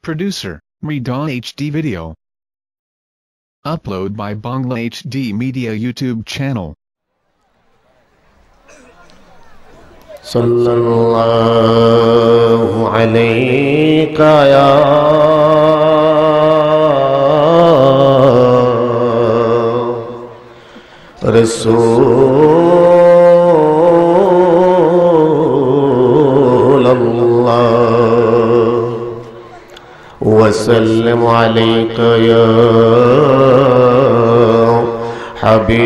Producer, Ridwan HD Video. Upload by Bangla HD Media YouTube channel. Sallallahu alayka ya Rasulullah wa sallim alayka ya Habib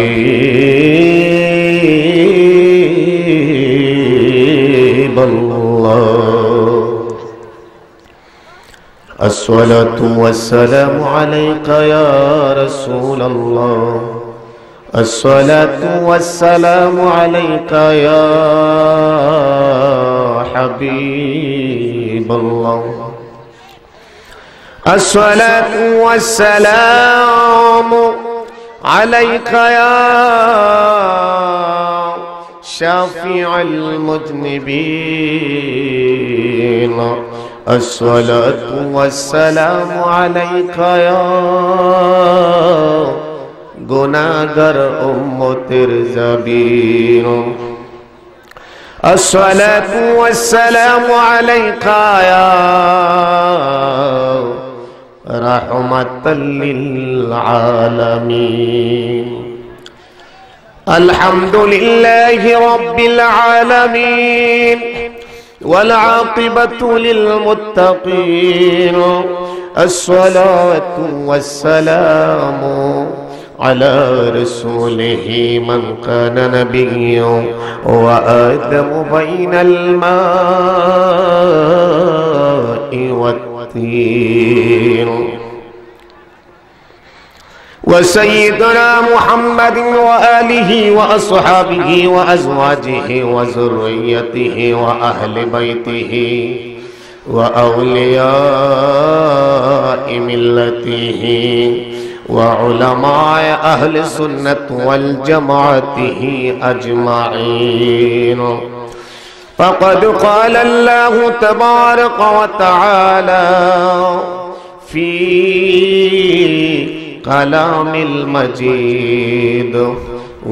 Allah. As-salatu was-salamu alayka ya Rasulullah. As-salatu was-salamu alayka ya Habib Allah. As-salatu was-salamu alayka ya Shafi'al mudnibin. As-salatu was-salamu alayka ya गुनाहगार उम्मतेर ज़बीर. अस्सलातु वस्सलामु अलैका या रहमतल लिल आलमीन. अल्हम्दुलिल्लाहि रब्बिल आलमीन वल आक़िबतु लिल मुत्तक़ीन. अस्सलातु वस्सलामु अला रसूलिही मन कान नबिय्यन व आदम बैनल माइ वत्तीन. व सय्यिदना मुहम्मदिन व आलिही व अस्हाबिही व अज़वाजिही व ज़ुर्रिय्यतिही व अहलि बैतिही व औलियाइ मिल्लतिही व उलमाए अहले सुन्नत वल जमाअतिही अजमाईन. फ़क़द क़ाल अल्लाहु तबारक व तआला फ़ी कलामिल मजीद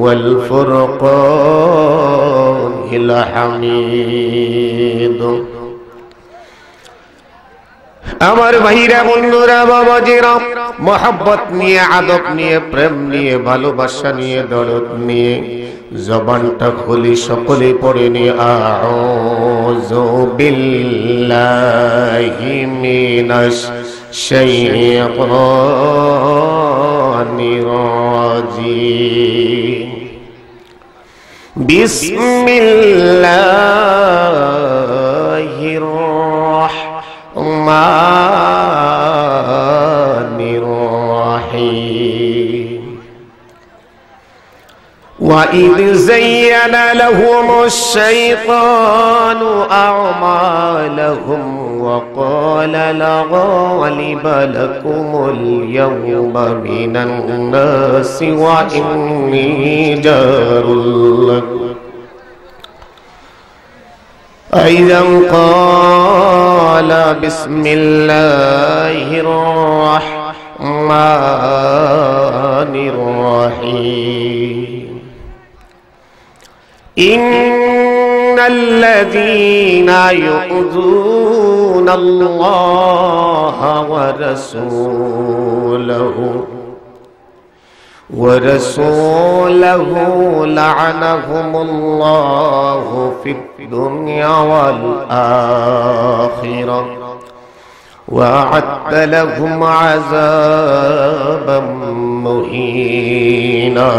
वल फ़ुरक़ानिल हमीद. আমার ভাইরা বন্ধুরা বাবাজিরা, মোহাব্বত নিয়ে, আদব নিয়ে, প্রেম নিয়ে, ভালোবাসা নিয়ে, দরদ নিয়ে জবানটা খুলি সকলে পড়ে নিয়ে আউযু বিল্লাহি মিনাশ শাইতানির রাজিম. বিসমিল্লাহির الرحمن الرحيم. وإذ زين لهم الشيطان أعمالهم وقال لا غالب لكم اليوم من الناس وإني جار لكم. أيضا قال بسم الله الرحمن الرحيم. إن الذين يؤذون الله ورسوله لعنهم الله في الدنيا والآخرة وأعد لهم عذابا مهينا.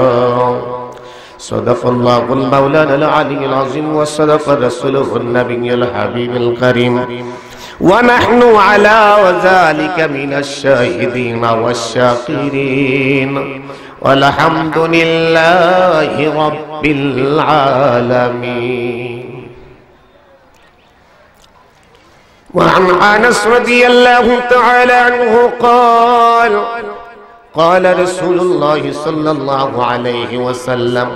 صدق الله المولانا العلي العظيم وصدق رسوله النبي الحبيب الكريم. ونحن على ذلك من الشاهدين والشاكرين والحمد لله رب العالمين. وعن أنس رضي الله تعالى عنه قال قال رسول الله صلى الله عليه وسلم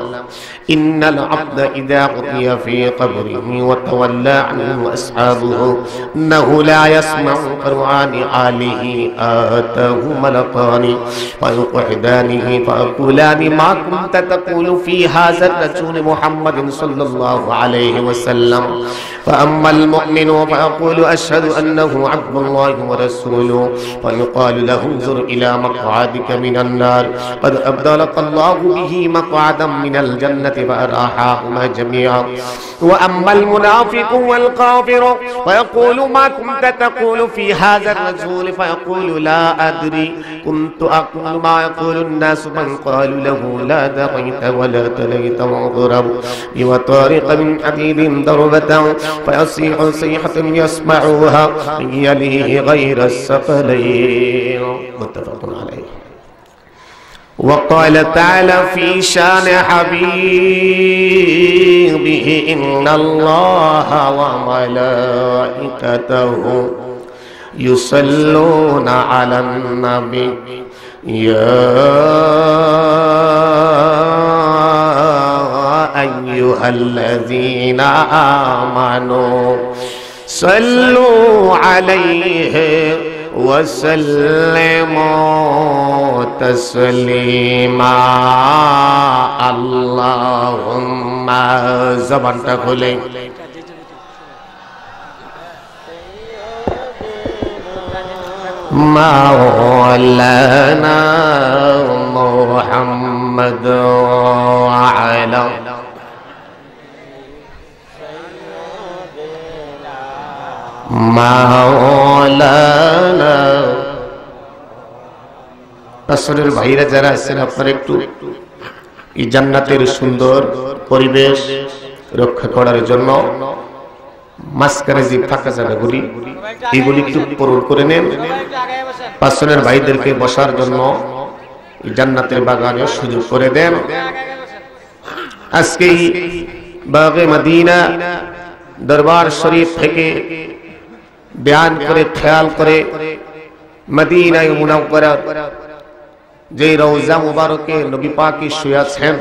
إن العبد إذا قضي في قبره وتولى عنه أصحابه أنه لا يسمع قرآن آله آتاه ملكان فيقعدانه فيقولان ما كنت تقول في هذا الرسول محمد صلى الله عليه وسلم فأما المؤمن فيقول أشهد أنه عبد الله ورسوله فيقال له انظر إلى مقعدك من النار قد أبدلك الله به مقعدا من الجنة فأراحاهما جميعا وأما المنافق والكافر فيقول ما كنت تقول في هذا الرسول فيقول لا أدري كنت أقول ما يقول الناس من قالوا له لا دريت ولا تليت وضرب وطارق من حديد ضربة فيصيح صيحة يسمعها يليه غير الثقلين متفق عليه. وقال تعالى في شان حبيبه إن الله وملائكته يصلون على النبي يا أيها الذين آمنوا صلوا عليه وسلموا تسليما اللهم زبانটা খুলে مولانا محمد وعلى মাওলানা আসরের ভাইরা যারা আছেন আপনারা একটু এই জান্নাতের সুন্দর পরিবেশ রক্ষা করার জন্য মাঝখানে যে ফাঁকা জায়গাগুলি এগুলি একটু পূরণ করে নেন পাঁচজনের ভাইদেরকে বসার জন্য এই জান্নাতের বাগানে সুযোগ করে দেন আজকে বাগে মদিনা দরবার শরীফ থেকে বয়ান করে খেয়াল করে মদিনায় মুনাওয়ারা যে রওজা মুবারকে নবী পাক শুয়ে আছেন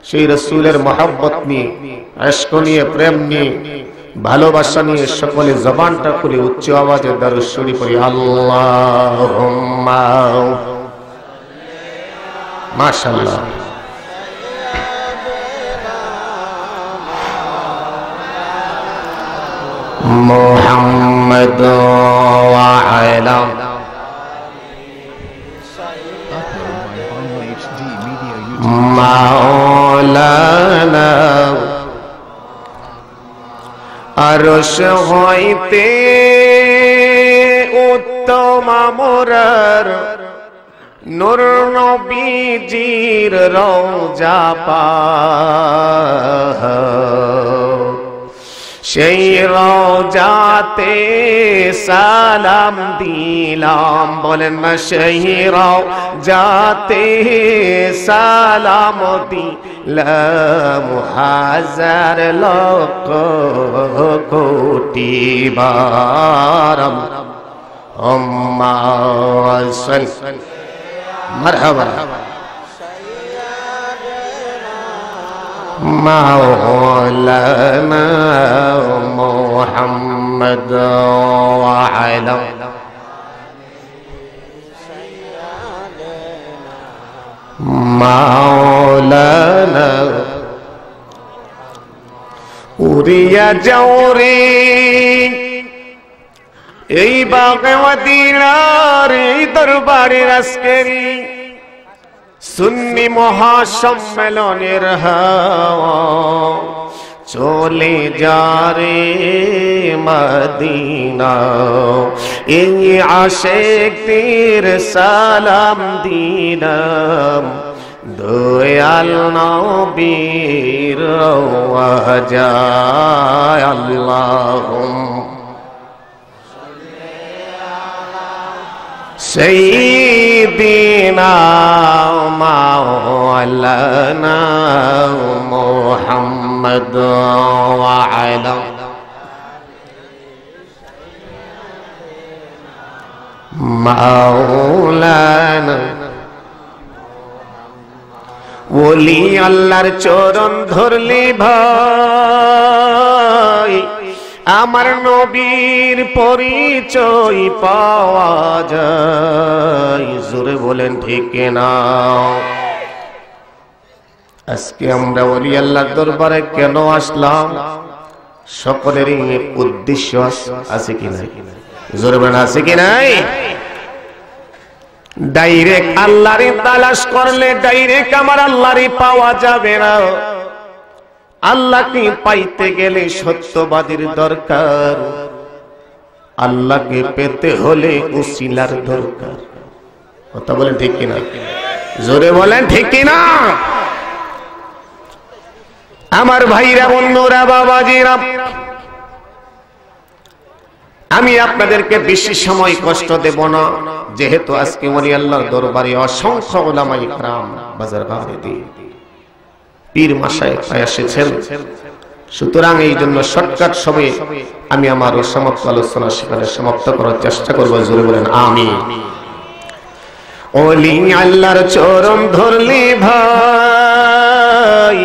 সেই রাসূলের মহব্বত নিয়ে ইশক নিয়ে প্রেম নিয়ে ভালোবাসা নিয়ে সকলে জবানটা খুলে উচ্চ আওয়াজে দরুদ শরীফ পড়ি আল্লাহুম্মা মাশাআল্লাহ محمد وعلى مولانا আরশ হইতে উত্তম মোরার নূর নবীজির রওজা পাক সেই রওজাতে সালাম দিলাম বলেন না সেই রওজাতে সালাম দিলাম হাজার লক্ষ কোটি বার আম্মা সাল মারহাবা مولانا محمد وعلى مولانا উড়িয়া যাও রে এই বাগে মদিনার এই দরবারের আজকেরি সুন্নি মহাসম্মেলনের হাওয়া চলে যা রে মদিনা এই আশিকদের সালাম দিলাম দয়াল নবীর রওজায় আল্লাহুম্মা سيدنا مولانا محمد وعلى مولانا ওলি আল্লাহর চরণ ধরলি ভাই আমার নবীর পরিচয় পাওয়া যায়। জোরে বলেন ঠিক না? আজকে আমরা ওলি আল্লাহর দরবারে কেন আসলাম? সকলেরই উদ্দেশ্য আছে কি নাই? জোরে বলেন আছে কি নাই? ডাইরেক্ট আল্লাহরই তালাশ করলে ডাইরেক্ট আমার আল্লাহরই পাওয়া যাবে না। আল্লাহকে পাইতে গেলে সত্যবাদীর দরকার, আল্লাহকে পেতে হলে উসিলার দরকার। কথা বলেন ঠিক কিনা? জোরে বলেন ঠিক কিনা? আমার ভাইরা বন্ধুরা বাবাজিরা, আমি আপনাদেরকে বেশি সময় কষ্ট দেব না, যেহেতু আজকে ওলি আল্লাহর দরবারে অসংখ্য উলামা ইকরাম বাজার ঘাটে দিয়ে পীর মাশায়েখ এসেছেন। সুতরাং এই জন্য শর্টকাট সময়ে আমি আমার সমাপ্ত আলোচনা সেখানে সমাপ্ত করার চেষ্টা করবো। জোরে বলেন আমিন। ওলি আল্লাহর চরণ ধরলি ভাই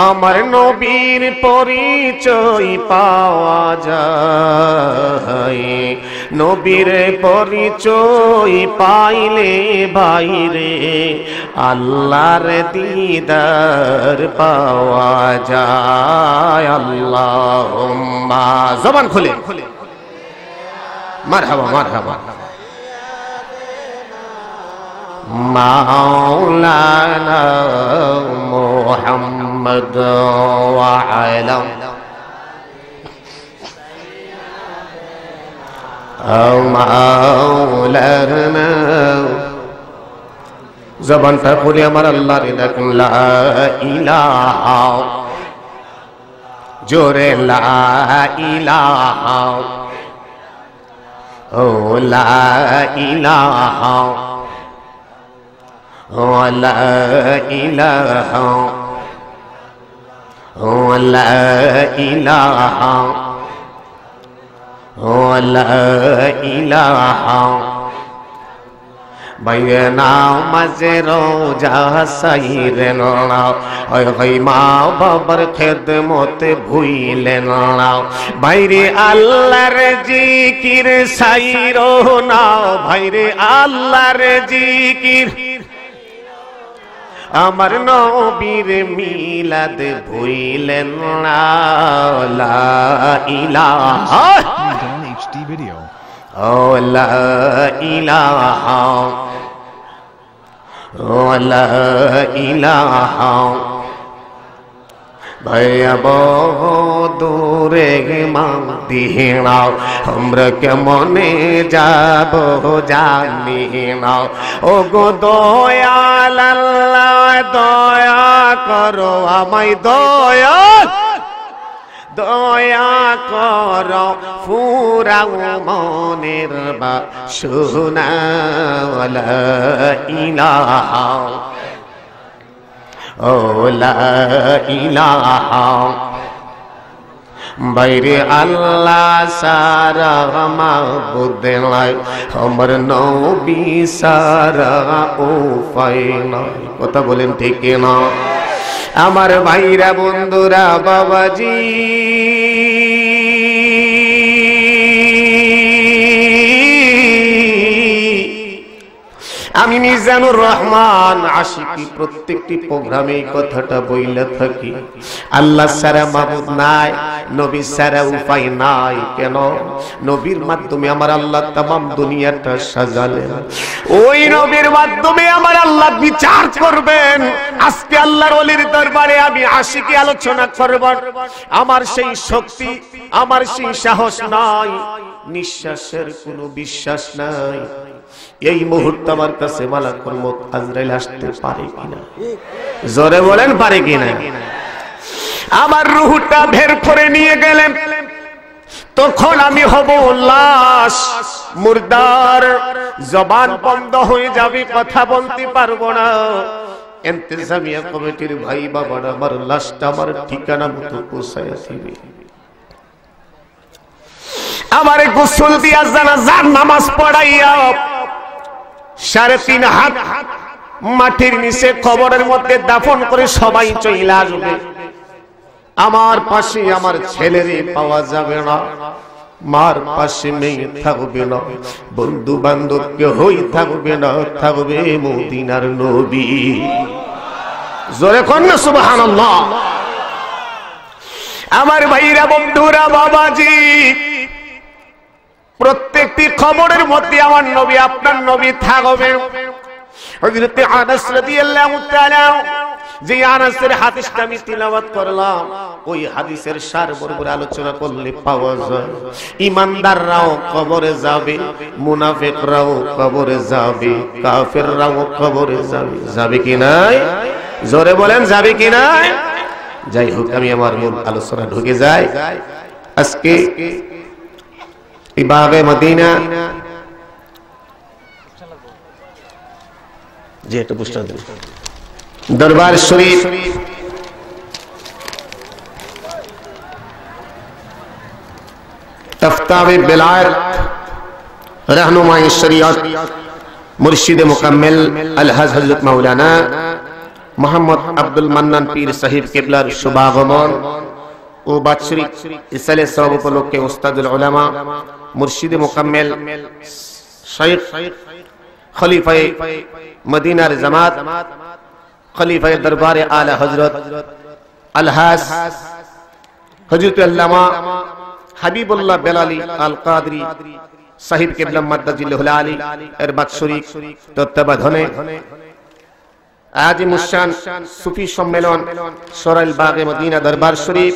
আমার নবীর পরিচয় পাওয়া যায়। নবীর পরিচয় পাইলে বাইরে আল্লাহর দিদার পাওয়া যায়। আল্লাহুম্মা, জবান খুলে মারহাবা মারহাবা। মাওলানা মুহাম্মদ ওয়া আলা মাওলানা, জবানটা খুলে আমার আল্লাহর ডাকুন লা ইলাহা, জোরে লা ইলাহা, ও লা ইলাহা, লা ইলাহা, লা ইলাহা, লা ইলাহা। বাইরে নামাজে রোজা সাইরেন না, ওই মা বাবার খেদমতে ভুইলেন না। বাইরে আল্লাহর জিকির সাইরো না, ভাইরে আল্লাহর জিকির। আমার নবীর মিলাদ ভুইলেন না, লা ইলাহা HD video. ও লা ইলাহা, ও লা ইলাহা। ভাইয়া বহু দূরে মদিনা, আমরা কেমনে যাব জানি না। ও গো দয়াল আল্লাহ দয়া করো আমায়, দয়া দয়া করো ফুরাও মনের বাসনা। লা ইলাহা, ও লা ইলাহা। বাইরে আল্লাহ সারা মাবুদ নাই, আমার নবী সারা উপায় নাই। কথা বলেন ঠিক না? আমার ভাইরা বন্ধুরা বাবাজি, আমি মিজানুর রহমান আশিকি প্রত্যেকটি প্রোগ্রামে এই কথাটা বইলা থাকি। আল্লাহ ছাড়া মাবুদ নাই, নবী ছাড়া উপায় নাই। কেন? নবীর মাধ্যমে আমার আল্লাহ তামাম দুনিয়াটা সাজালেন, ওই নবীর মাধ্যমে আমার আল্লাহ বিচার করবেন। আজকে আল্লাহর ওলির দরবারে আমি আশিকি আলোচনা করব, আমার সেই শক্তি, আমার সেই সাহস নাই, নিঃশ্বাসের কোনো বিশ্বাস নাই। এই মুহূর্তে আমার কাছে মালাকুল মউত আজরাইল আসতে পারে কিনা? জোরে বলেন পারে কিনা? আমার রূহটা বের করে নিয়ে গেলেন, তখন আমি হব লাশ, মুর্দার, জবান বন্ধ হয়ে যাবে, কথা বলতে পারবো না। ইন্তেজামিয়া কমিটির ভাই বাবারা আমার লাশটা আমার ঠিকানা মতো পৌঁছায় দিবে। আমারে গোসল দিয়া জানাজার নামাজ পড়াইয়া 3.5 হাত মাটির নিচে কবরের মধ্যে দাফন করে সবাই চলে আসবে। আমার পাশে আমার ছেলেরে পাওয়া যাবে না, মার পাশে মেয়ে থাকবে না, বন্ধু বান্ধব কেউই থাকবে না, থাকবে মদিনার নবী। জোরে কোন না সুবহানাল্লাহ। আমার ভাইরা বন্ধুরা বাবাজি, প্রত্যেকটি খবরের মধ্যে আমার নবী আপনার নবী থাকবে। হযরত আনাস রাদিয়াল্লাহু তাআলা যে আনাসের হাদিসটা আমি তিলাওয়াত করলাম, ওই হাদিসের সারমর্ম আলোচনা করলে পাওয়া যায় ঈমানদাররাও কবরে যাবে, মুনাফিকরাও কবরে যাবে, কাফেররাও কবরে যাবে। যাবে কি না? জোরে বলেন যাবে কি না? যাই হোক, আমি আমার মূল আলোচনা ঢুকে যাই। আজকে এই বাগে মদিনা যে একটা পুস্তক দরবার শরীফ তফতাবে বেলায়েত रहनुमाए शरीयत मुर्शिद मुकम्मल अलहज हजरत मौलाना मोहम्मद अब्दुल मन्नान पीर साहिब किबलार शुभागमन ও বাৎসরিক ইসালে সওয়াব উপলক্ষে উস্তাদুল উলামা মুর্শিদ মুকাম্মেল শাইখ খলিফায়ে মদিনার জামাত খলিফায়ে দরবারে আলা হযরত আলহাজ হযরত আল্লামা হাবিবুল্লাহ বেলালি আল কাদরি সাহিব কিবলা মাদ্দাজিল্লাহুল আলী এর বাৎসরিক তত্ত্বাবধানে আজ মুশান সুফি সম্মেলন সরাইল বাগে মদিনা দরবার শরীফ,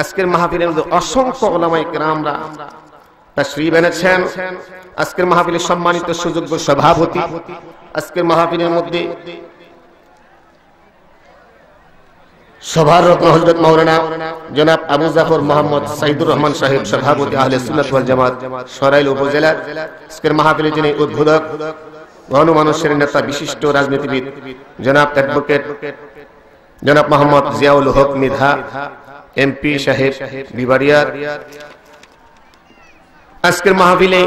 আজকের মাহফিলের মধ্যে অসংখ্য উলামায়ে কেরামরা তাশরীফ এনেছেন। আজকের মাহফিলের সম্মানিত সুযোগ্য সভাপতি, আজকের মাহফিলের মধ্যে সভার রত্ন হযরত মাওলানা জনাব আবু জাফর মোহাম্মদ সাইদুর রহমান সাহেব, সভাপতি আহলে সুন্নাত ওয়াল জামাত সরাইল উপজেলা। আজকের মাহফিলে যিনি উদ্বোধক, গণমানুষের নেতা, বিশিষ্ট রাজনীতিবিদ জনাব অ্যাডভোকেট জনাব মোহাম্মদ জিয়াউল হক মৃধা এমপি সাহেব বিবাড়িয়ার। আজকের মাহফিলে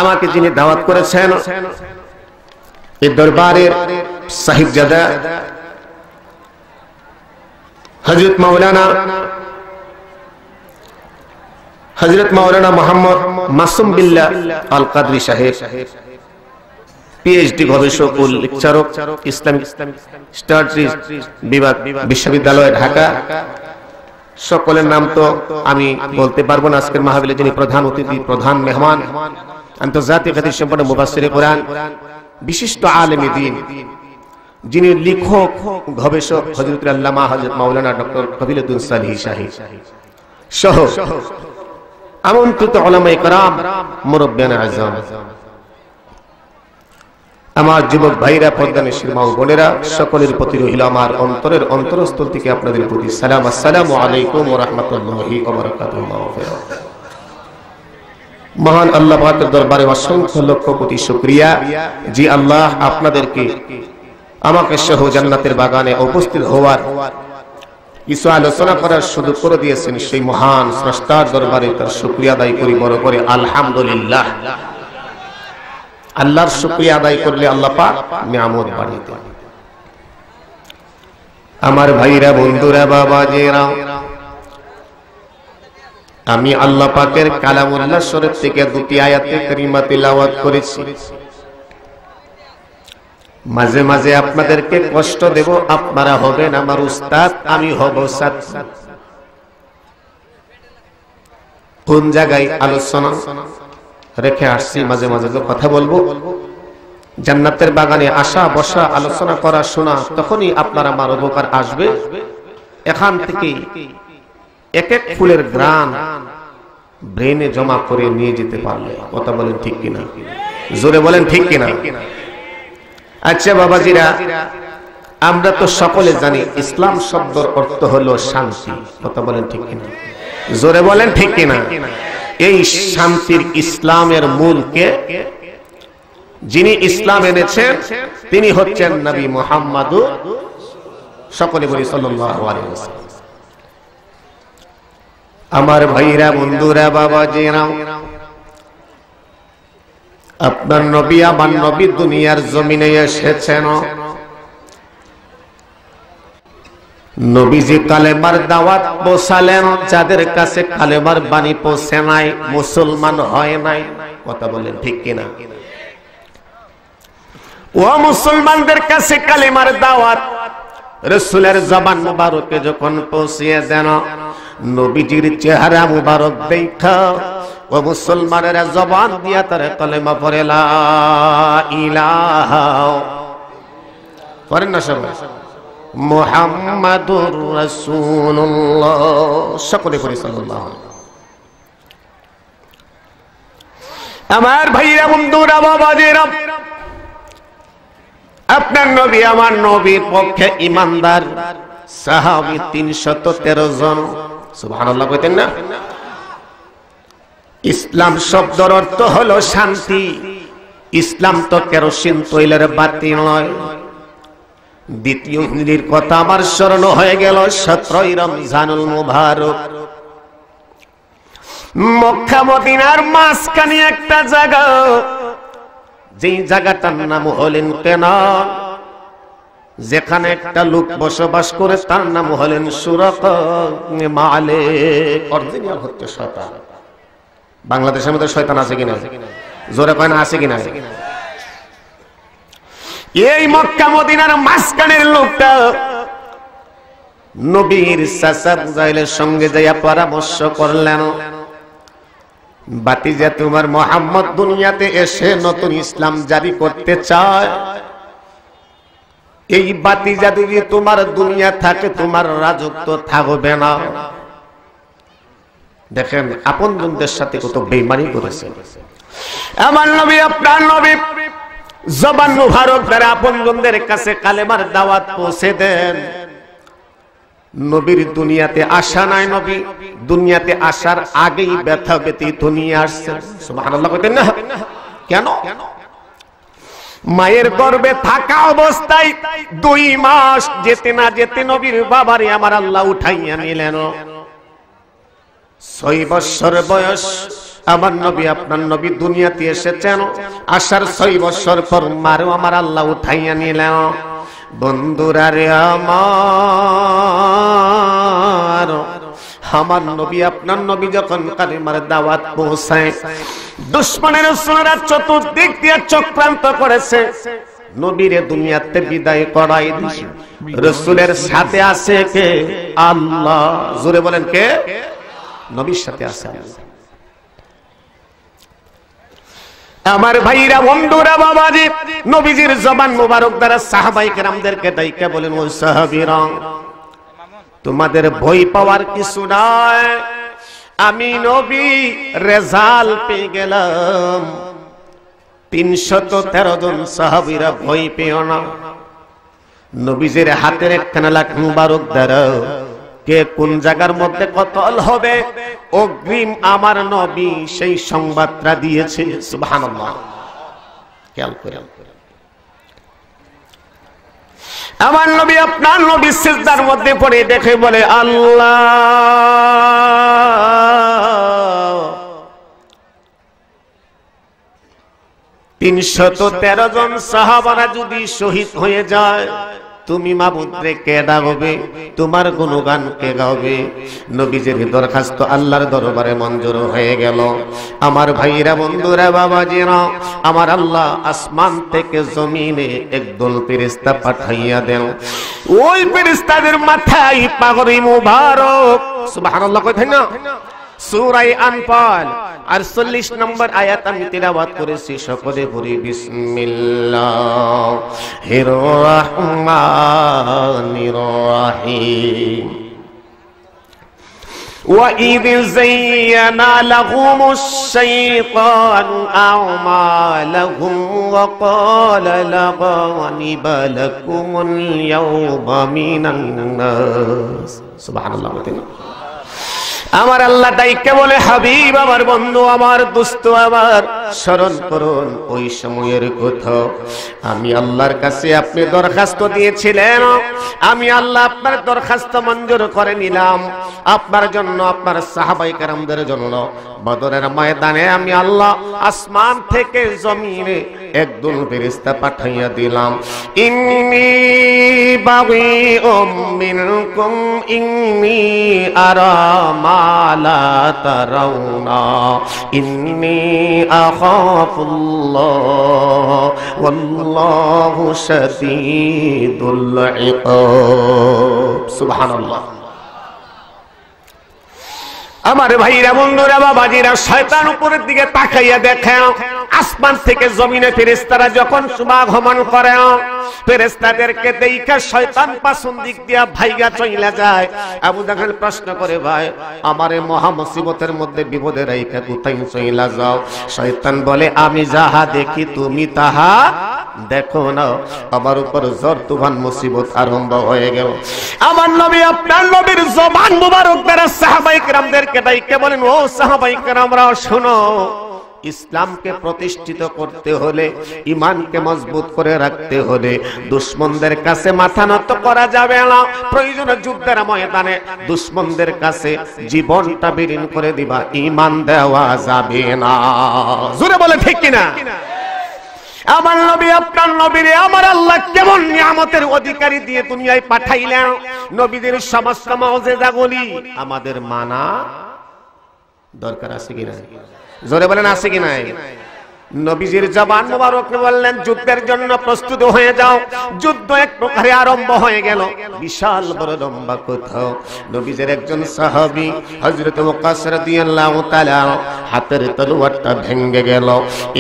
আমাকে যিনি দাওয়াত করেছেন, এই দরবারের সাহিবজাদা হযরত মাওলানা মোহাম্মদ মাসুম বিল্লাহ আল কাদরি সাহেব, পিএইচডি গবেষক ও লেকচারক, ইসলামিক স্টাডিজ বিভাগ, বিশ্ববিদ্যালয় ঢাকা। সকলের নাম তো আমি বলতে পারবো না। আজকের মাহফিলে যিনি প্রধান অতিথি, প্রধান মেহমান, আন্তর্জাতিক খ্যাতি সম্পন্ন মুফাসসিরে কোরআন, বিশিষ্ট আলেমে দ্বীন, যিনি লেখক গবেষক হযরত আল্লামা হযরত মাওলানা ডক্টর কবিলউদ্দিন সালিহি সাহেব সহ আমন্ত্রিত উলামায়ে কেরাম, মুরব্বিয়ানে আযম, আমার যুবক ভাইরা, পর্দানিশীর মা ও বোনেরা, সকলের প্রতি রইল আমার অন্তরের অন্তরস্থল থেকে আপনাদের প্রতি সালাম। আসসালামু আলাইকুম ওয়া রাহমাতুল্লাহি ওয়া বারাকাতুহু। মহান আল্লাহ পাকের দরবারে অসংখ্য লক্ষ কোটি শুকরিয়া, জি আল্লাহ আপনাদেরকে আমাকে সহ জান্নাতের বাগানে উপস্থিত হওয়ার, কিছু আলোচনা করার সুযোগ করে দিয়েছেন। সেই মহান স্রষ্টার দরবারে তার শুকরিয়া আদায় করি বড় করে আলহামদুলিল্লাহ। আল্লাহর শুকরিয়া আদায় করলে আল্লাহ পাক নিয়ামত বাড়িয়ে দেন। আমার ভাইরা, বন্ধুরা, বাবাজিরা, আমি আল্লাহ পাকের কালামুল্লাহ শরীফ থেকে দুটি আয়াতে কারিমা তিলাওয়াত করেছি। মাঝে মাঝে আপনাদেরকে কষ্ট দেব, আপনারা হবেন আমার উস্তাদ, আমি হব ছাত্র। কোন জায়গায় আলোচনা রেখে আসছি, মাঝে মাঝে তো কথা বলবো। জান্নাতের বাগানে আসা বসা, আলোচনা করা, শোনা, তখনই আপনার আমার উপকার আসবে। এখান থেকে এক এক ফুলের গ্রান ব্রেনে জমা করে নিয়ে যেতে পারলে, কথা বলেন ঠিক কিনা? জোরে বলেন ঠিক কিনা? আচ্ছা বাবাজিরা, আমরা তো সকলে জানি ইসলাম শব্দের অর্থ হলো শান্তি, কথা বলেন ঠিক কিনা? জোরে বলেন ঠিক কিনা? এই শান্তির ইসলামের মূল কে? যিনি ইসলাম এনেছেন তিনি হচ্ছেন নবী মুহাম্মদ, সকলে বলি সাল্লাল্লাহু আলাইহি ওয়াসাল্লাম। আমার ভাইরা, বন্ধুরা, বাবাজিরা, আপনার নবী আমার নবী দুনিয়ার জমিনে এসেছেন, নবীজি কালেমার দাওয়াত পৌঁছালেন, যাদের কাছে কালেমার বাণী পৌঁছে নাই মুসলমান হয় নাই। কথা বলেন ঠিক কিনা? ও মুসলমানদের কাছে কালেমার দাওয়াত রাসূলের জবান মুবারকে যখন পৌঁছিয়ে দেন, নবীজির চেহারা মুবারক দেখা ও মুসলমানেরা জবান দিয়া তার কালেমা পড়ে লা ইলাহা, পড়েন না সবাই মুহাম্মাদুর রাসূলুল্লাহ, সকলে পড়ি সাল্লাল্লাহু আলাইহি। আমার ভাইরা বন্ধুরা বাবাজিরা, আপনার নবী আমার নবীর পক্ষে ঈমানদার সাহাবী 313 জন। সুবহানাল্লাহ কইতেন না? ইসলাম শব্দের অর্থ হলো শান্তি। ইসলাম তো কেরোসিন তৈলের বাতি নয়। দ্বিতীয় হিজরির কথা আমার স্মরণ হয়ে গেল, 17 রমজানুল মুবারক। মক্কা মদিনার মাঝখানে একটা জায়গা, যেই জায়গাটার নাম হলেন কেনান, যেখানে একটা লোক বসবাস করে, তার নাম হলেন সুরাকা মালিক। অরিজিনাল হচ্ছে শয়তান। বাংলাদেশের মধ্যে শয়তান আছে কিনা? জোরে কয় না, আছে কিনা? এই মক্কা মদিনার মাঝখানের লোকটা নবীর চাচা বুজাইলের সঙ্গে যাইয়া পরামর্শ করলেন, বাতিজা তোমার মুহাম্মদ দুনিয়াতে এসে নতুন ইসলাম জারি করতে চায়, এই বাতিজা যদি তোমার দুনিয়া থাকে তোমার রাজত্ব থাকবে না। দেখেন আপনজনদের সাথে কত বেঈমানি করেছে আমার নবী। আপনার নবী জবান মুবারক দ্বারা আপনজনদের কাছে কালেমার দাওয়াত পৌঁছে দেন। নবীর দুনিয়াতে আসা নাই, নবী দুনিয়াতে আসার আগেই ব্যথা ব্যতীত নিয়ে আসছেন। সুবহানাল্লাহ কইতেন না? কেন? মায়ের গর্ভে থাকা অবস্থায় 2 মাস যেতে না যেতে নবীর বাবারে আমার আল্লাহ উঠাইয়া নিলেন। 6 বছর বয়স আমার নবী আপনার নবী দুনিয়াতে এসেছেন, আসার 6 বছর পর মারও আমার আল্লাহ উঠাইয়া নিলেন। বন্ধুরা রে আমার নবী আপনার নবী যখন কালেমার দাওয়াত পৌঁছায়, দুশমনের রাসূলরা চতুর্দিক দিয়ে চক্রান্ত করেছে নবীরে দুনিয়াতে বিদায় করাই দিয়েছে। রাসূলের সাথে আছে কে? আল্লাহ। জোরে বলেন কে? নবীর সাথে আছে আল্লাহ। আমার ভাইরা বন্ধুরা বাবাজি, নবীজির জবান মুবারক দ্বারা সাহাবায়ে কেরামদেরকে ডাইকা বলেন, ও সাহাবীরা তোমাদের ভয় পাওয়ার কিছু নাই, আমি নবী রেজাল্ট পেয়ে গেলাম। 313 জন সাহাবীরা ভয় পেও না। নবীজির হাতের একখানা লাখ মুবারক দ্বারা কে কোন জায়গার মধ্যে কতল হবে অগ্রিম আমার নবী সেই সংবাদটা দিয়েছে। সুবহানাল্লাহ। খেয়াল করেন আমার নবী আপনার নবী সিজদার মধ্যে পড়ে দেখে বলে, আল্লাহ 313 জন সাহাবারা যদি শহীদ হয়ে যায়, তুমি মাবুদরে কে ডাকবে? তোমার গুণগান কে গাবে? নবীজির দরখাস্ত আল্লাহর দরবারে মঞ্জুর হয়ে গেল। আমার ভাইরা বন্ধুরা বাবাজিরা, আমার আল্লাহ আসমান থেকে জমিনে একদল ফেরেশতা পাঠাইয়া দেন। ওই ফেরেশতাদের মাথায় পাগড়ি মুবারক। সুবহানাল্লাহ কইতেন না? সূরা আনফাল 48 নম্বর আয়াত আমি তেলাওয়াত করেছি, সকলে পড়ি বিসমিল্লাহির রহমানির রহিম। وَإِذْ زَيَّنَ لَهُمُ الشَّيْطَانُ أَعْمَالَهُمْ وَقَالَ لَا غَالِبَ لَكُمُ الْيَوْمَ مِنَ النَّاسِ। সুবহানাল্লাহ। আমার আল্লাহ ডাইকে বলে, হাবিব আমার বন্ধু আমার দোস্ত আমার স্মরণ করুন ওই সময়ের কথা। আমি আল্লাহর কাছে আপনি দরখাস্ত দিয়েছিলেন, আমি আল্লাহ আপনার দরখাস্ত মঞ্জুর করে নিলাম। আপনার জন্য, আপনার সাহাবায়ে কেরামদের জন্য বদরের ময়দানে আমি আল্লাহ আসমান থেকে জমিনে একদল ফেরেশতা পাঠাইয়া দিলাম। ইন্নী বাগীউম মিনকুম ইন্নী আরা মা লা তারাউনা ইন্নী আখাফুল্লাহ ওয়াল্লাহু শাদীদুল ইকাব। সুবহানাল্লাহ। আমার ভাইরা, বন্ধুরা, বাবাজিরা, শয়তান উপরের দিকে তাকাইয়া দেখে আসমান থেকে জমিনে ফেরেশতারা যখন শুভাগমন করে, ফেরেশতাদেরকে দেখা শয়তান পাছন দিক দিয়া ভাইগা চইলা যায়। আবু জাহেল প্রশ্ন করে, ভাই আমারে মহা মুসিবতের মধ্যে বিপদে রাইখা কোথায় চইলা যাও? শয়তান বলে, আমি যাহা দেখি তুমি তাহা দেখো না। আমার উপর ঝড় তুফান মুসিবত আরম্ভ হয়ে গেল। আমার নবী, আপনার নবীর জবান মুবারক দ্বারা সাহাবায়ে কেরামদেরকে ডাইকে বলেন, ও সাহাবায়ে কেরামরা শুনো, ইসলামকে প্রতিষ্ঠিত করতে হলে, ঈমানকে মজবুত করে রাখতে হলে দুশমনদের কাছে মাথা নত করা যাবে না। প্রয়োজনে যুদ্ধের ময়দানে দুশমনদের কাছে জীবনটা বিলীন করে দিবা, ঈমান দেওয়া যাবে না। জোরে বলে ঠিক কিনা? আমার নবী, আপনার নবীরে আমার আল্লাহ কেমন নিয়ামতের অধিকারী দিয়ে দুনিয়ায় পাঠাইলেন। নবীদের সমস্ত মুজিজাগুলি আমাদের মানা দরকার আছে কি না? জোরে বলেন, আছে কি নাই? নবীজির জবান মুবারক বললেন, যুদ্ধের জন্য প্রস্তুত হয়ে যাও। যুদ্ধ এক প্রকারে আরম্ভ হয়ে গেল। বিশাল বড় লম্বা কথা। নবীজির একজন সাহাবী হযরত ওয়াক্কাস রাদিয়াল্লাহু তাআলা হাতের তলোয়ারটা ভেঙে গেল।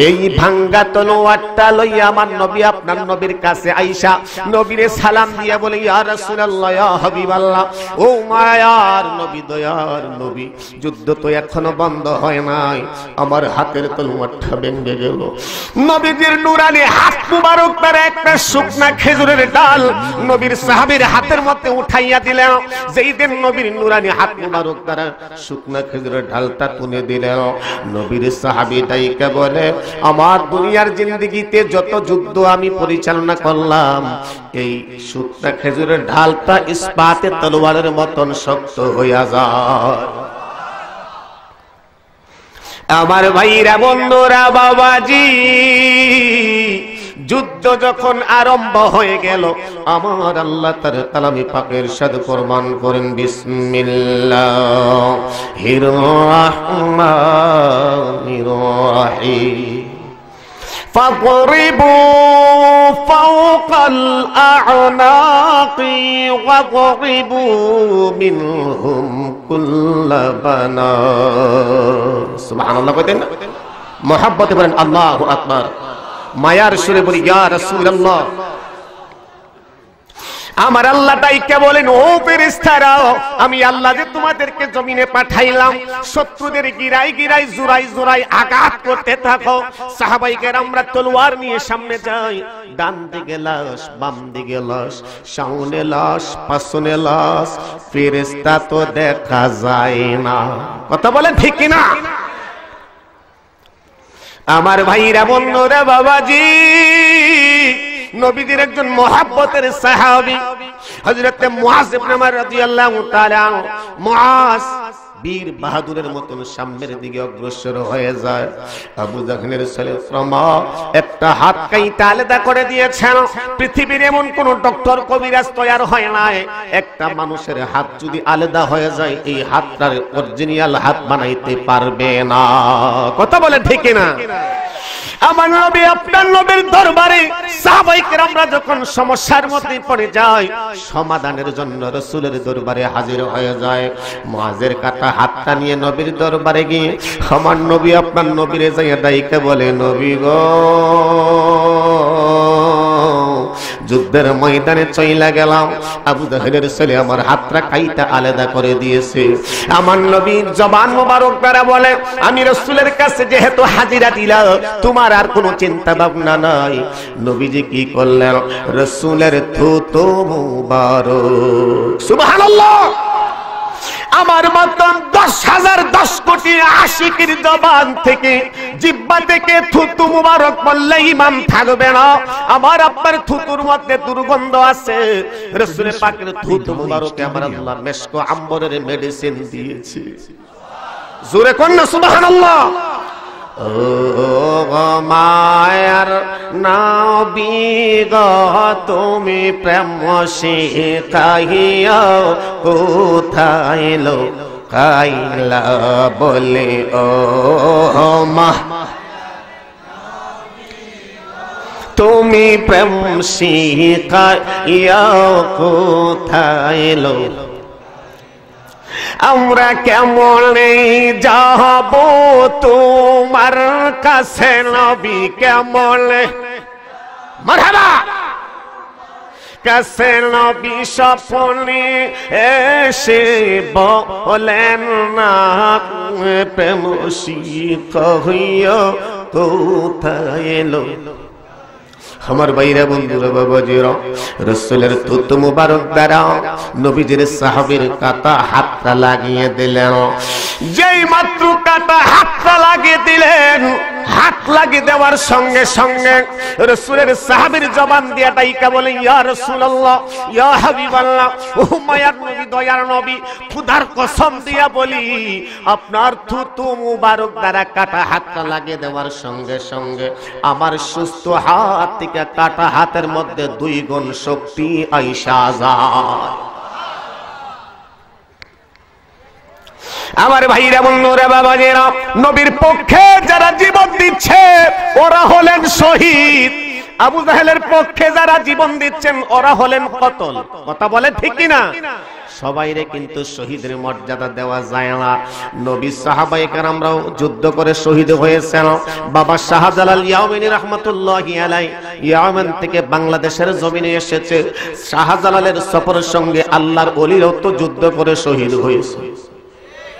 এই ভাঙ্গা তলোয়ারটা লইয়া আমার নবী আপনার নবীর কাছে আইসা নবীরে সালাম দিয়া বলে, ইয়া রাসূলুল্লাহ, ইয়া হাবিবাল্লাহ, ও মায়ার নবী, দয়ার নবী, যুদ্ধ তো এখনো বন্ধ হয় নাই, আমার হাতের তলোয়ারটা ভেঙে গেল। নবীজির নুরানি হাত মুবারক দ্বারা একটা শুকনা খেজুরের ডাল নবীর সাহাবীর হাতের মধ্যে উঠাইয়া দিলেন। যেই দিন নবীর নুরানি হাত মুবারক দ্বারা শুকনা খেজুরের ডালটা তুলে দিলেন, নবীর সাহাবী ডাইকা বলে, আমার দুনিয়ার জিন্দেগিতে যত যুদ্ধ আমি পরিচালনা করলাম, এই শুকনা খেজুরের ঢালটা ইস্পাতের তলোয়ারের মতন শক্ত হইয়া যায়। আমার ভাইরা, বন্ধুরা, বাবাজি, যুদ্ধ যখন আরম্ভ হয়ে গেল, আমার আল্লাহ তার কালামে পাকের সাথে ফরমান করেন, বিসমিল্লাহির রাহমানির রাহিম, فاضربوا فوق الأعناق واضربوا منهم كل بنان। سبحان الله। কইতেন মোহাব্বতে বলেন আল্লাহু আকবার, মায়ার সুরে বলি ইয়া রাসূলুল্লাহ। আমার আল্লাহ ডাইকে বলেন, ও ফেরেশতারা, আমি আল্লাহ যে তোমাদেরকে জমিনে পাঠাইলাম, শত্রুদের গিরাই গিরাই জোরাই জোরাই আঘাত করতে থাকো। সাহাবায়ে কেরামরা তলোয়ার নিয়ে সামনে যায়, ডান দিকে লাশ, বাম দিকে লাশ, সামনে লাশ, পাশে লাশ, ফেরেশতা তো দেখা যায় না। কথা বলেন ঠিক কি না? আমার ভাইরা, বন্ধুরা, বাবাজি, নবীদের একজন মুহাব্বতের সাহাবী হযরত মুআজ ইবনে উমর রাদিয়াল্লাহু তাআলা, মুআজ বীর বাহাদুরের মতন সামনের দিকে অগ্রসর হয়ে যায়। আবু জাহলের ছেলে ফরমা একটা হাত কাইটা আলাদা করে দিয়েছেন। পৃথিবীর এমন কোন ডক্টর কবিরাজ তৈরি হয় নাই, একটা মানুষের হাত যদি আলাদা হয়ে যায়, এই হাতটার অরিজিনাল হাত বানাইতে পারবে না। কথা বলে ঠিক না? আমার নবী আপনার নবীর দরবারে সাহাবায়ে কেরামরা যখন সমস্যার মধ্যে পড়ে যায়, সমাধানের জন্য রাসূলের দরবারে হাজির হয়ে যায়। মুআজের কাটা হাতটা নিয়ে নবীর দরবারে গিয়ে আমার নবী আপনার নবীরে যাইয়া ডাইকে বলে, নবী গো, যুদ্ধের ময়দানে চইলা গেলাম, আবু জাহেলের ছেলে আমার হাতটা কাইটা আলাদা করে দিয়েছে। আমার নবীর জবান মোবারক দ্বারা বলে, আমি রাসূলের কাছে যেহেতু হাজিরা দিলাম, তোমার আর কোনো চিন্তা ভাবনা নাই। নবীজি কি করলেন? রাসূলের থুতু মুবারক, সুবহানাল্লাহ, আমার মতন 10,000 10 কোটি আশিকের জবান থেকে জিহ্বা থেকে থুতু মুবারক বললে ইমাম থাকবে না। আমার আব্বার থুতুর মধ্যে দুর্গন্ধ আছে, রাসূল পাকের থুতু মুবারকে আমার আল্লাহ মেশকো আম্বরের মেডিসিন দিয়েছে। জোরে কোন না সুবহানাল্লাহ। ও মায়ার নবী গো তুমি প্রেম শিখাইয়া কোথায় লুকাইলা বলে ও মা তুমি প্রেম শিখাইয়া কোথায় লুকাইলা আমরা কেমনে যাব তোমার কাছে নবী কেমনে মারহাবা কাছে নবী স্বপ্নে এসে বলেন না প্রেম শিখাইয়া কোথায় এলো। আমার ভাইরা বন্ধুরা বাবাজিরা রাসূলের থুতু মুবারক দ্বারা নবীজির সাহাবীর কাটা হাতটা লাগিয়ে দিলেন। যেই মাত্র কাটা হাতটা লাগিয়ে দিলেন, হাত লাগিয়ে দেওয়ার সঙ্গে সঙ্গে রাসূলের সাহাবীর জবান দিয়ে ডাইকা বলে ইয়া রাসূলুল্লাহ ইয়া হাবিবাল্লাহ ও মায়ার নবী দয়ার নবী খোদার কসম দিয়া বলি আপনার থুতু মুবারক দ্বারা কাটা হাতটা লাগিয়ে দেওয়ার সঙ্গে সঙ্গে আমার সুস্থ হাত থেকে কাটা হাতের মধ্যে 2 গুণ শক্তি আইসা যায়। আমার ভাইরা বন্ধুরা বাবাজিরা নবীর পক্ষে যারা জীবন দিচ্ছে ওরা হলেন শহীদ, আবু জাহেলের পক্ষে যারা জীবন দিচ্ছেন ওরা হলেন কতল। কথা বলে ঠিক কি না? সবাইরে কিন্তু শহীদের মর্যাদা দেওয়া যায় না। নবী সাহাবায়ে কেরামরাও যুদ্ধ করে শহীদ হয়েছেন। বাবা শাহজালাল ইয়ামিনী রাহমাতুল্লাহি আলাইহি ইয়ামান থেকে বাংলাদেশের জমিনে এসেছে। শাহজালালের সফরের সঙ্গে আল্লাহর ওলিরাও তো যুদ্ধ করে শহীদ হয়েছে।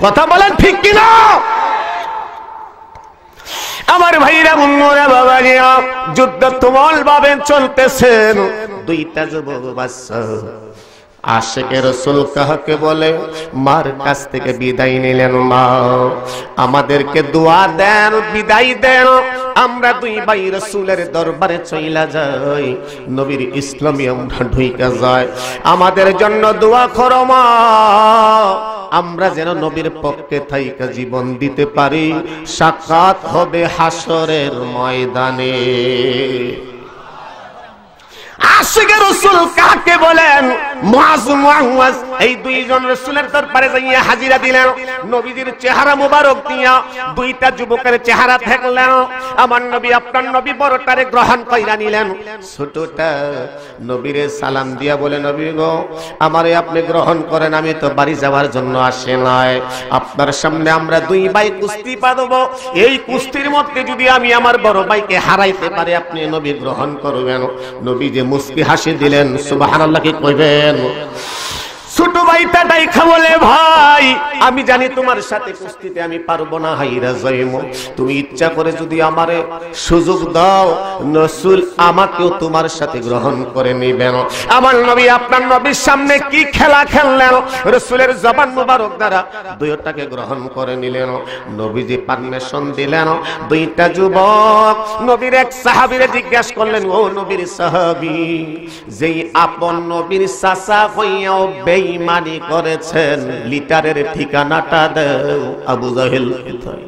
কথা বলেন ঠিক কি না? আমার ভাইরা বন্ধুরা বাবাজিরা যুদ্ধ তুমুল ভাবে চলতেছেন। 2টা যুবক বাচ্চা আশিকে রাসূল কাহাকে বলে মার কাছ থেকে বিদায় নিলেন। মা আমাদেরকে দোয়া দেন, বিদায় দেন, আমরা 2 ভাই রাসূলের দরবারে চইলা যাই, নবীর ইসলামে আমরা ঢুইকা যাই, আমাদের জন্য দোয়া করো মা, আমরা যেন নবীর পক্ষে থাইকা জীবন দিতে পারি, সাক্ষাৎ হবে হাসরের ময়দানে। আশিকে রাসূল কাকে বলেন? মুআজ মুআওয়াজ। এই 2 জন রাসূলের দরবারে যাইয়া হাজিরা দিলেন। নবীজির চেহারা মোবারক দিয়া 2টা যুবকের চেহারা দেখলেন। আমার নবী আপনার নবী বড়টারে গ্রহণ কইরা নিলেন, ছোটটা নবীরে সালাম দিয়া বলে নবী গো আমারে আপনি গ্রহণ করেন, আমি তো বাড়ি যাওয়ার জন্য আসি নাই, আপনার সামনে আমরা 2 ভাই কুস্তি বাঁধব, এই কুস্তির মধ্যে যদি আমি আমার বড় ভাইকে হারাইতে পারি আপনি নবী গ্রহণ করবেন। নবী যে মুস্কি হাসি দিলেন, সুবহানাল্লাহ কি কইবেন? ছোট ভাইটা ডাইখা বলে ভাই আমি জানি তোমার সাথে কুস্তিতে আমি পারবো না, হাইরা যাইমু, তুমি ইচ্ছা করে যদি আমারে সুযোগ দাও রাসূল আমাকেও তোমার সাথে গ্রহণ করে নিবেন। আমার নবী আপনার নবীর সামনে কি খেলা খেললেন? রাসূলের জবান মুবারক দ্বারা 2টাকে গ্রহণ করে নিলেন। নবীজি পারমিশন দিলেন। 2টা যুবক নবীর এক সাহাবীরে জিজ্ঞাসা করলেন, ও নবীর সাহাবী, যেই আপন নবীর চাচা হইয়াও বেঈমানি করেছেন, লিটারের ঠিকানাটা দাও। আবু জাহেল কোথায়?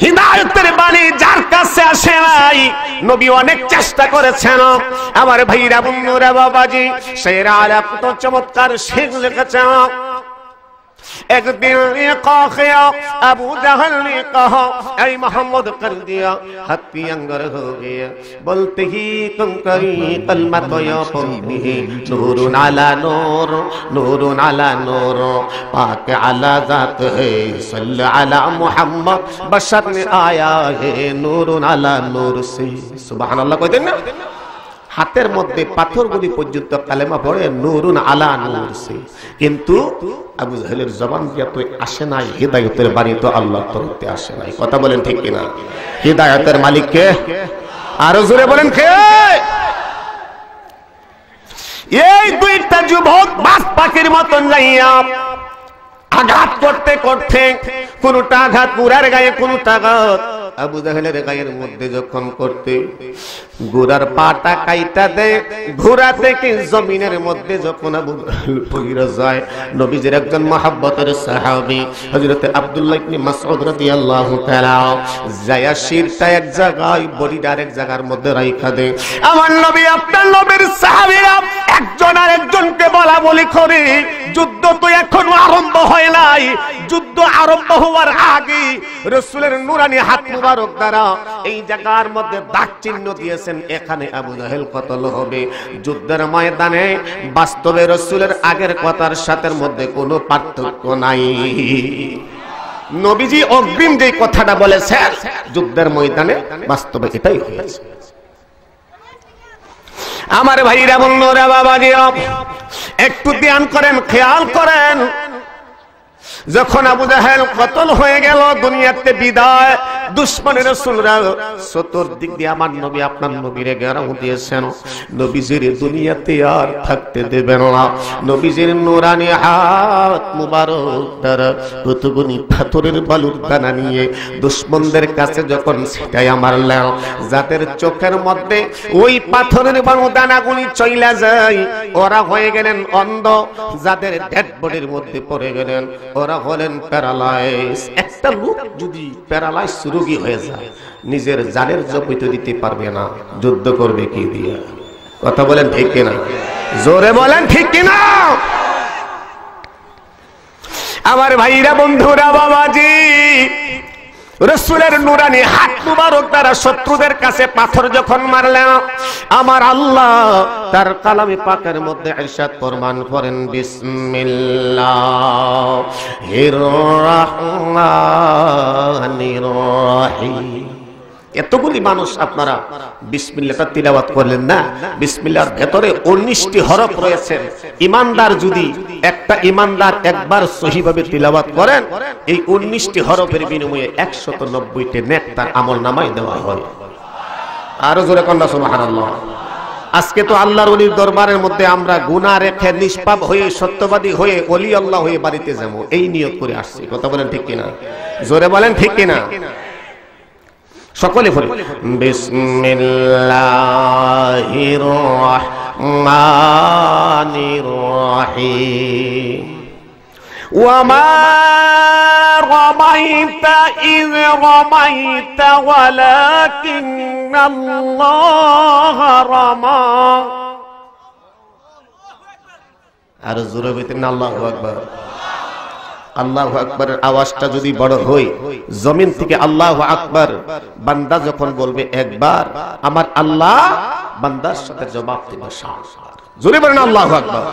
হিদায়াতের বাণী যার কাছে আসে নাই, নবী অনেক চেষ্টা করেছেন। আমার ভাইরা বন্ধুরা বাবাজি শেরা আলা কত চমৎকার শেখ লিখেছেন। एक दिन काखिया अबू जहल ने कहा ऐ मोहम्मद कर दिया हत्ती अंगर हो गया, बोलते ही तुम करी कलमा तो या पढ़ी नूरुन अला नूर, नूरुन अला नूर, पाक अला जात है सल्लल्लाहु अला मुहम्मद, बशर ने आया है नूरुन अला नूर से। सुभान अल्लाह কই দেন না? হাতের মধ্যে পাথরগুলি পর্যন্ত কালেমা পড়ে নূরুন আলা নূর সে। কিন্তু আবু জাহেলের জবান দিয়ে তো আসে নাই, হিদায়াতের বাণী তো আল্লাহর তরফ থেকে আসে নাই। কথা বলেন ঠিক কিনা? হিদায়াতের মালিক কে? আরো জোরে বলেন কে? এই দুইটা যুবক বাজ পাখির মতন যাইয়া আঘাত করতে করতে কোনটা আঘাত মুরার গায়ে, কোনটা আঘাত আবু জাহেলের গায়ের মধ্যে যখন করতে ঘোড়ার পাটা কাইটা দেয়, ঘোড়া থেকে জমিনের মধ্যে যখন আবু জাহেল পড়ে যায়, নবীজির একজন মহব্বতের সাহাবী হযরত আব্দুল্লাহ ইবনে মাসউদ রাদিয়াল্লাহু তাআলা যায়া শিরটা এক জায়গায়, বডিটা আরেক জায়গার মধ্যে রাইখা দেয়। আমার নবী আপনার নবীর সাহাবীরা একজন আর একজনকে বলা বলি করে, যুদ্ধ তো এখনো আরম্ভ হয় নাই, যুদ্ধ আরম্ভ হওয়ার আগে রাসূলের নূরানী হাত মুবারক দ্বারা এই জায়গার মধ্যে দাগ চিহ্ন দিয়েছেন, এখানে আবু জাহেল কতল হবে। যুদ্ধের ময়দানে বাস্তবে রাসূলের আগের কথার সাথে মধ্যে কোনো পার্থক্য নাই। নবীজি অগ্রিম যে কথাটা বলেছেন যুদ্ধের ময়দানে বাস্তবে এটাই হয়েছে। আমার ভাইরা বন্ধুরা বাবাজিরা একটু ধ্যান করেন, খেয়াল করেন, যখন আবু জাহেল কতল হয়ে গেল, দুনিয়াতে বিদায়, দুশমনের রাসূলরা চতুর্দিক দিয়ে আমার নবী আপনার নবীরে ঘেরাও দিয়েছেন, নবীজির দুনিয়াতে আর থাকতে দেবেন না। নবীজির নূরানী হাত মুবারক দ্বারা কতগুনি পাথরের বালুর দানা নিয়ে দুশমনদের কাছে যখন ছিটাইয়া মারলেন, যাদের চোখের মধ্যে ওই পাথরের বালু দানাগুলি চইলা যায়, ওরা হয়ে গেলেন অন্ধ, যাদের ডেড বডির মধ্যে পড়ে গেলেন ওরা হলেন প্যারালাইজ। একটা লোক যদি প্যারালাইজ রোগী হয়ে যায়, নিজের জানের জপিত দিতে পারবে না, যুদ্ধ করবে কি দিয়ে? কথা বলেন ঠিক কিনা? জোরে বলেন ঠিক কিনা? আমার ভাইরা বন্ধুরা বাবাজি, রাসূলের নূরানী হাত মুবারক দ্বারা শত্রুদের কাছে পাথর যখন মারলেন, আমার আল্লাহ তার কালামে পাকের মধ্যে ইরশাদ ফরমান করেন, বিসমিল্লাহির রহমানির রহিম। এতগুলি মানুষ আপনারা বিসমিল্লাহটা তিলাওয়াত করলেন না? বিসমিল্লাহর ভেতরে 19টি হরফ রয়েছে। ইমানদার যদি একটা ইমানদার একবার সহিভাবে তিলাওয়াত করেন, এই 19টি হরফের বিনিময়ে 190টি নেক তার আমলনামায় দেওয়া হয়। আরো জোরে কন্যা সুবহানাল্লাহ। আজকে তো আল্লাহর ওলির দরবারের মধ্যে আমরা গুনাহ রেখে নিষ্পাপ হয়ে সত্যবাদী হয়ে ওলি আল্লাহ হয়ে বাড়িতে যাব, এই নিয়ত করে আসছি। কথা বলেন ঠিক কিনা? জোরে বলেন ঠিক কিনা? সকলে বলে বিসমিল্লাহির রহমানির রহিম। ওয়া মা রামাইতা ইয রামাইতা ওয়ালাকিন্নাল্লাহ রামা। আর জোরে বলতেন আল্লাহু আকবার। আল্লাহু আকবারের আওয়াজটা যদি বড় হয়, জমিন থেকে আল্লাহু আকবার বান্দা যখন বলবে একবার, আমার আল্লাহ বান্দার সাথে জবাব দেবে 7 বার। জোরে বলেন আল্লাহু আকবার।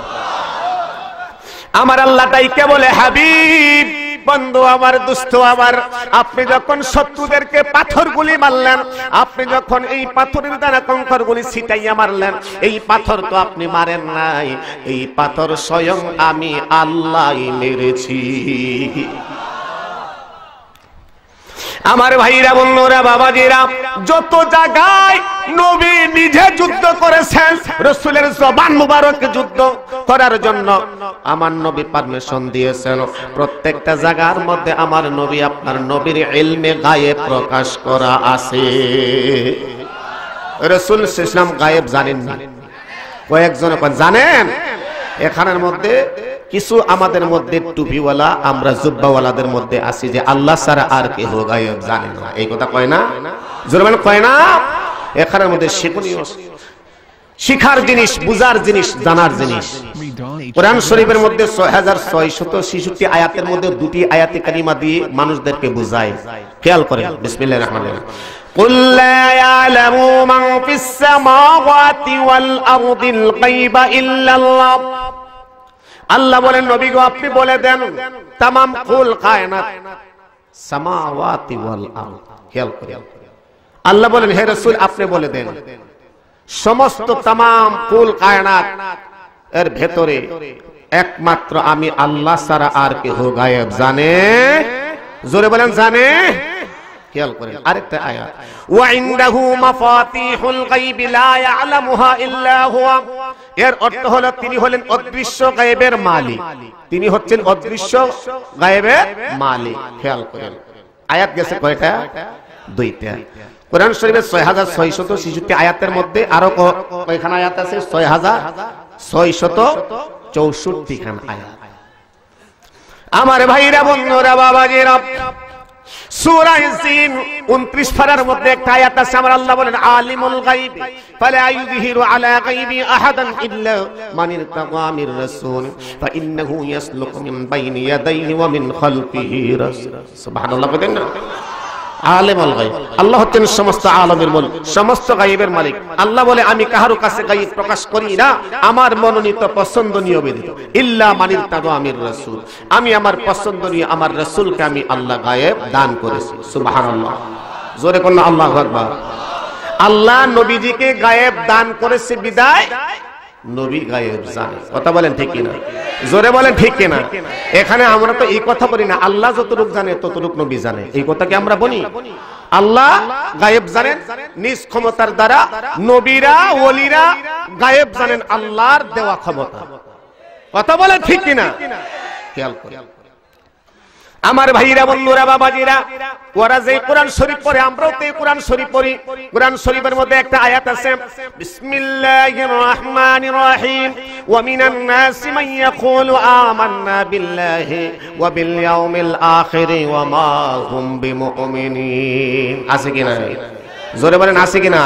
আমার আল্লাহটাই কে বলে, হাবিব বন্ধু আমার, দুস্থ আমার, আপনি যখন শত্রুদেরকে পাথরগুলি মারলেন, আপনি যখন এই পাথরের দ্বারা কঙ্করগুলি ছিটাইয়া মারলেন, এই পাথর তো আপনি মারেন নাই, এই পাথর স্বয়ং আমি আল্লাহই মেরেছি। আমার ভাইরা বন্ধুরা বাবাজিরা, যত জায়গায় নবী নিজে যুদ্ধ করেছেন, রাসূলের জবান মুবারক যুদ্ধ করার জন্য আমার নবী পারমিশন দিয়েছেন, প্রত্যেকটা জায়গার মধ্যে আমার নবী আপনার নবীর ইলমে গায়েব প্রকাশ করা আছে। রাসূল সাল্লাল্লাহু আলাইহি ওয়াসাল্লাম গায়েব জানেন না, কয়েকজন জানেন। এখানের মধ্যে কিছু আমাদের মধ্যে টুপিওয়ালা, আমরা জুব্বাওয়ালাদের মধ্যে আছি যে আল্লাহ ছাড়া আর কেউ গায়েব জানে না, এই কথা কয় না? জোরে বলেন কয় না? এখানের মধ্যে শিক্ষণীয় শিখার জিনিস, বুঝার জিনিস, জানার জিনিস। কোরআন শরীফের মধ্যে 6666 আয়াতের মধ্যে 2টি আয়াতে কারিমা দিয়ে মানুষদেরকে বুঝায়। খেয়াল করেন, বিসমিল্লাহির রহমানির রহিম। قل لا يعلم من في السماوات والأرض الغيب إلا الله। আল্লাহ বলেন, নবী গো আপনি বলে দেন, तमाम কুল কায়নাত সামাওয়াতি ওয়াল আরদ। খেয়াল করেন, আল্লাহ বলেন হে রাসূল আপনি বলে দেন, সমস্ত तमाम কুল কায়নাত এর ভেতরে একমাত্র আমি আল্লাহ ছাড়া আর কেউ গায়েব জানে। জোরে বলেন জানে। খেয়াল করেন আরেকটা আয়াত, ওয়া ইনদাহু মাফাতিহুল গায়বি লা ইয়ালামুহা ইল্লা হুয়া, এর অর্থ হলো তিনি হলেন অদৃশ্য গায়েবের মালিক, তিনি হচ্ছেন অদৃশ্য গায়েবের মালিক। খেয়াল করেন আয়াত গেছে কয়টা? দুইটা। কোরআন শরীফের 6666 আয়াতের মধ্যে আরো কয়খানা আয়াত আছে? 6664 খানা আয়াত। আমার ভাইরা বন্ধুরা বাবাজিরা, সূরা জিন 29 পারার মধ্যে একটা আয়াত আছে, আমার আল্লাহ বলেন আলিমুল গায়ব ফালা ইউযহিরু আলা গায়বি আহাদান ইল্লা মান ইরতাদা মির রাসূল ফাইন্নাহু ইয়াসলুকু মিন বাইনি ইয়াদাইহি ওয়া মিন খালফিহি রাসূল। সুবহানাল্লাহ বলেন না? আলিমুল গায়ব, আল্লাহ হচ্ছেন সমস্ত আলমের মালিক, সমস্ত গায়বের মালিক। আল্লাহ বলে আমি কাহারো কাছে গায়ব প্রকাশ করি না, আমার মনোনীত পছন্দনীয় ব্যতীত, ইল্লা মান ইরতাদা মির রাসূল, আমি আমার পছন্দনীয় আমার রাসূলকে আমি আল্লাহ গায়ব দান করেছি। সুবহানাল্লাহ, জোরে কোন আল্লাহু আকবার। আল্লাহ নবীজিকে গায়ব দান করেছে বিদায় নবী গায়েব জানে। কথা বলেন ঠিক কিনা? জোরে বলেন ঠিক কিনা? এখানে আমরা তো এই কথা বলি না আল্লাহ যতটুকু জানে ততটুকু নবী জানে, এই কথা কি আমরা বলি? আল্লাহ গায়েব জানেন নিজ ক্ষমতার দ্বারা, নবীরা ওলিরা গায়েব জানেন আল্লাহর দেওয়া ক্ষমতা। কথা বলেন ঠিক কিনা? খেয়াল করুন আমার ভাইরা বন্ধুরা বাবাজিরা, ওরা যে কোরআন শরীফ পড়ে আমরাও তো কোরআন শরীফ পড়ি। কোরআন শরীফের মধ্যে একটা আয়াত আছে, বিসমিল্লাহির রহমানির রহিম, ওয়া মিনান নাসি মান ইয়াকুলু আমান্না বিল্লাহি ওয়া বিল ইয়াউমিল আখির ওয়া মা হুম বিমুমিনিন। আছে কি না? জোরে বলেন আছে কি না?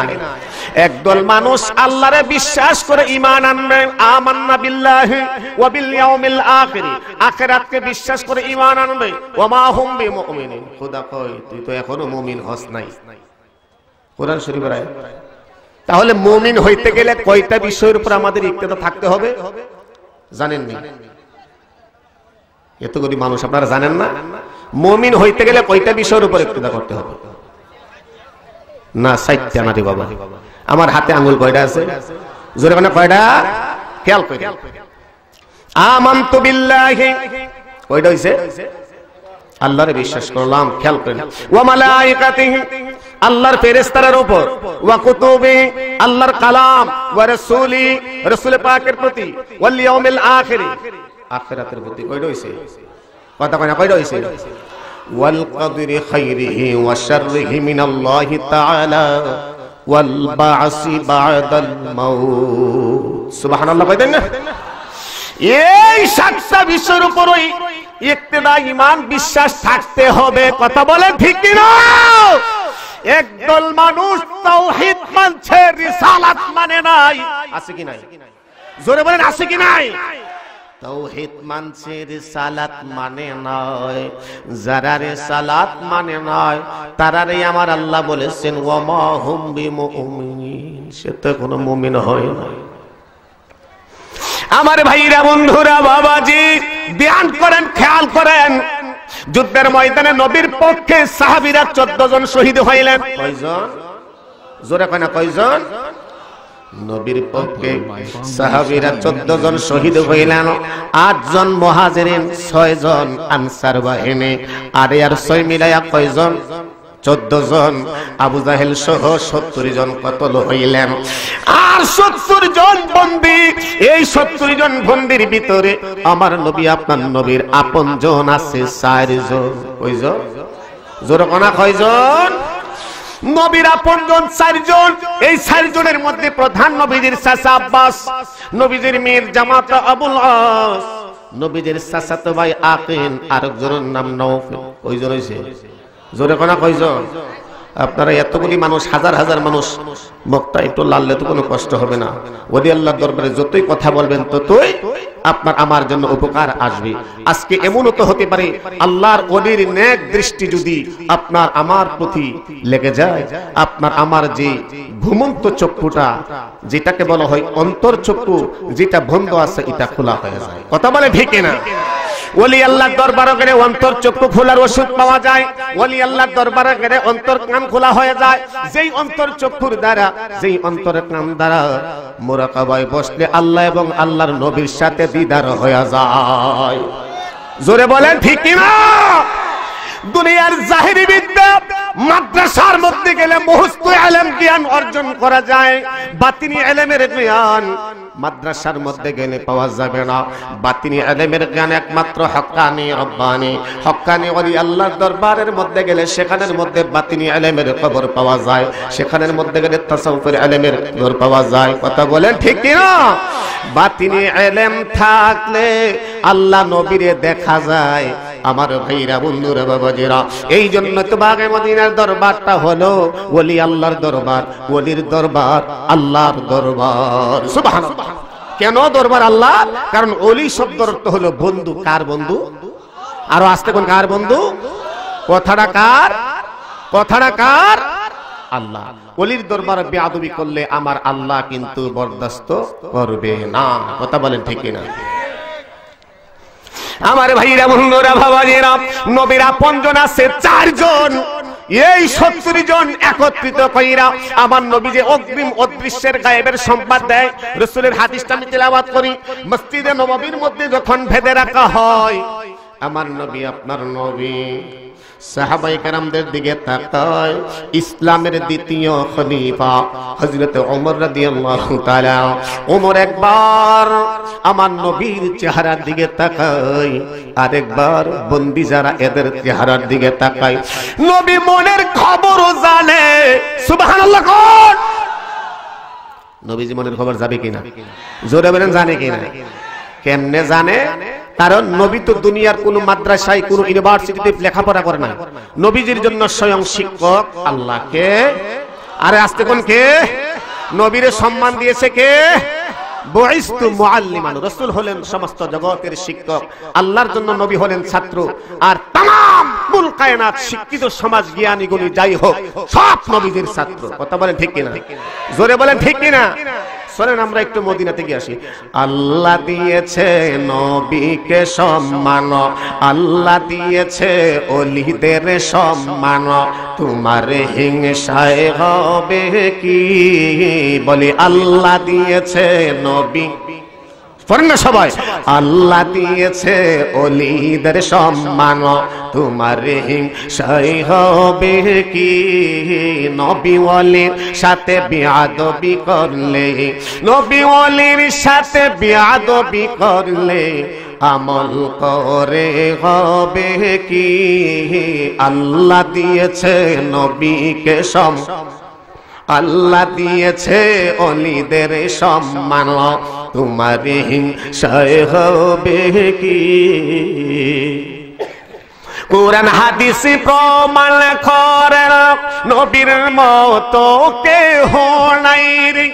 একদল মানুষ আল্লাহরে বিশ্বাস করে ঈমান আনবে, আমান্না বিল্লাহি ওয়া বিল ইয়াউমিল আখির, আখিরাতকে বিশ্বাস করে ঈমান আনবে, ওয়া মা হুম বিমুমিনিন। খোদা কয় তুই তো এখনো মুমিন হস নাই। কোরআন শরীফের আয়াত। তাহলে মুমিন হইতে গেলে কয়টা বিষয়ের উপর আমাদের ইক্তেদা থাকতে হবে জানেন না? এতগুলি মানুষ আপনারা জানেন না? মুমিন হইতে গেলে কয়টা বিষয়ের উপর ইক্তেদা করতে হবে? না 60টা না রে বাবা, আমার হাতে আঙ্গুল কয়টা আছে? জোরে মানে কয়টা? খেয়াল করে আমানতু বিল্লাহি, কয়টা হইছে? আল্লাহরে বিশ্বাস করলাম। খেয়াল করেন ওয়া মালাইকাতিহি, আল্লাহর ফেরেশতাদের উপর, ওয়া কুতুবি, আল্লাহর কালাম, ওয়া রাসূলি, রাসূল পাকের প্রতি, ওয়াল ইয়াউমিল আখির, আখিরাতের প্রতি। কয়টা হইছে? কথা কয় না কয়টা হইছে? ওয়াল কদরি খাইরিহি ওয়া শাররিহি মিনাল্লাহি তাআলা ওয়াল বা'সি বা'দাল মাউত। সুবহানাল্লাহ কইতেন না? এই সাতটা বিষয়ের উপরই ইক্তেদা ঈমান বিশ্বাস থাকতে হবে। কথা বলেন ঠিক কি না? একদল মানুষ তাওহীদ মানছে, রিসালাত মানে নাই। আছে কি নাই? জোরে বলেন আছে কি নাই? তাওহীদ মানছে, রিসালাত মানে নাই। যারা রিসালাত মানে নাই তারারই আমার আল্লাহ বলেছেন ওয়া মা হুম বিমুমিনিন, সে তো কোনো মুমিন হয় না। আমার ভাইরা বন্ধুরা বাবাজি ধ্যান করেন, খেয়াল করেন, যুদ্ধের ময়দানে নবীর পক্ষে সাহাবীরা 14 জন শহীদ হইলেন। কয়জন? জোরে কয় না কয়জন? নবীর পক্ষে সাহাবীরা 14 জন শহীদ হইলেন। 8 জন মুহাজিরিন, 6 জন আনসার বাহিনী, আর 6 মিলায়া কয়জন? 14 জন। আবু জাহেল সহ 70 জন কতল হইলেন। আর 70 জন বন্দী। এই 70 জন বন্দীর ভিতরে আমার নবী আপনার নবীর আপন জন আছে 4 জন। কয়জন? জোরে কোনা কয়জন? নবীর আপন জন 4 জন। এই 4 জনের মধ্যে প্রধান নবীজির চাচা আব্বাস, নবীজির মেয়ের জামাতা আবুল আস, নবীজির চাচাতো ভাই আকিল, আরেকজনের নাম নওফল। কয়জন হইছে? জোরে কোনা কয়জন? আপনারা এতগুলি মানুষ, হাজার হাজার মানুষ, মুখটা একটু লাললে তো কোনো কষ্ট হবে না। ওলি আল্লাহর দরবারে যতই কথা বলবেন ততই আপনার আমার জন্য উপকার আসবে। আজকে এমনও তো হতে পারে আল্লাহর ওলির নেক দৃষ্টি যদি আপনার আমার প্রতি লেগে যায়, আপনার আমার যে ঘুমন্ত চক্ষুটা, যেটাকে বলা হয় অন্তর চক্ষু, যেটা বন্ধ আছে এটা খোলা হয়ে যায়। কথা বলে ঠিক না? ওলি আল্লাহর দরবারে গেলে অন্তর চক্ষু খোলার ওষুধ পাওয়া যায়। ওলি আল্লাহর দরবারে গেলে অন্তর কান খোলা হয়ে যায়। যেই অন্তর চক্ষুর দ্বারা, যেই অন্তরের কান দ্বারা মুরাকাবায় বসলে আল্লাহ এবং আল্লাহর নবীর সাথে দিদার হয়ে যায়। জোরে বলেন ঠিক কি না? দুনিয়ার জাহিরি বিদ্যা মাদ্রাসার মধ্যে গেলে মুখস্থ ইলম জ্ঞান অর্জন করা যায়, বাতিনি ইলমের জ্ঞান মাদ্রাসার মধ্যে গেলে পাওয়া যাবে না। বাতিনি ইলমের জ্ঞান একমাত্র হক্কানি রব্বানি, হক্কানি ওলি আল্লাহর দরবারের মধ্যে গেলে সেখানের মধ্যে বাতিনি ইলমের খবর পাওয়া যায়, সেখানের মধ্যে গেলে তাসাউফের ইলমের খবর পাওয়া যায়। কথা বলেন ঠিক কি না? বাতিনি ইলম থাকলে আল্লাহ নবীরে দেখা যায়। আমার ভাইরা বন্ধুরা বাবাজিরা, এই জন্য তো বাগে মদিনার দরবারটা হলো ওলি আল্লাহর দরবার, ওলির দরবার আল্লাহর দরবার। সুবহানাল্লাহ। কেন দরবার আল্লাহ? কারণ ওলি শব্দের অর্থ হলো বন্ধু। কার বন্ধু? আরো আসতে কোন কার বন্ধু? কথাটা কার? কথাটা কার? আল্লাহ। ওলির দরবার বেয়াদবি করলে আমার আল্লাহ কিন্তু বরদাস্ত করবে না। কথা বলেন ঠিক কি না? আমার ভাইরা বন্ধুরা বাবাজিরা, নবীর আপনজন আছে 4 জন। এই 70 জন একত্রিত কইরা আমার নবী যে অগ্রিম অদৃশ্যের গায়েবের সংবাদ দেয়, রাসূলের হাদিসটা আমি তেলাওয়াত করি। মসজিদে নববীর মধ্যে যখন ভেদে রাখা হয়, আমার নবী আপনার নবী সাহাবায়ে কেরামদের দিকে তাকায়। ইসলামের দ্বিতীয় খলিফা হযরত ওমর রাদিয়াল্লাহু তাআলা, ওমর একবার আমার নবীর চেহারার দিকে তাকায়, আরেকবার বন্দী যারা এদের চেহারার দিকে তাকায়। নবী মনের খবরও জানে। সুবহানাল্লাহ। কোন নবীজি মনের খবর যাবে কিনা? জোরে বলেন জানে কিনা? কেমনে জানে? কারণ নবী তো দুনিয়ার কোন মাদ্রাসায় কোন ইউনিভার্সিটিতে লেখাপড়া করে না। নবীজির জন্য স্বয়ং শিক্ষক আল্লাহকে। আরে আস্তে কোন কে? নবীরে সম্মান দিয়েছে কে? বুইস্তু মুআল্লিমান। রাসূল হলেন সমস্ত জগতের শিক্ষক, আল্লাহর জন্য নবী হলেন ছাত্র। আর तमाम কুল কায়নাত শিক্ষিত সমাজ জ্ঞানী গুণী যাই হোক সব নবীজির ছাত্র। কথা বলেন ঠিক কিনা? জোরে বলেন ঠিক কিনা? চলেন আমরা একটু মদিনাতে গিয়ে আসি। আল্লাহ দিয়েছে নবীকে সম্মান, আল্লাহ দিয়েছে ওলিদের সম্মান, তোমার হিংসায় হবে কি? বলি আল্লাহ দিয়েছে নবী, পড়েন না সবাই। আল্লাহ দিয়েছে ওলিদের সম্মান, তোমার হিংসায় হবে কি? নবী ওলির সাথে বিয়াদবি করলে, নবী ওলির সাথে বিয়াদবি করলে আমল করে হবে কি? আল্লাহ দিয়েছে নবীকে সম্মান, আল্লাহ দিয়েছে ওলিদের সম্মান, তোমার হিংসায় হবে কি? কুরআন হাদিস প্রমাণ করে নবীর মতো কেহ নাই রে।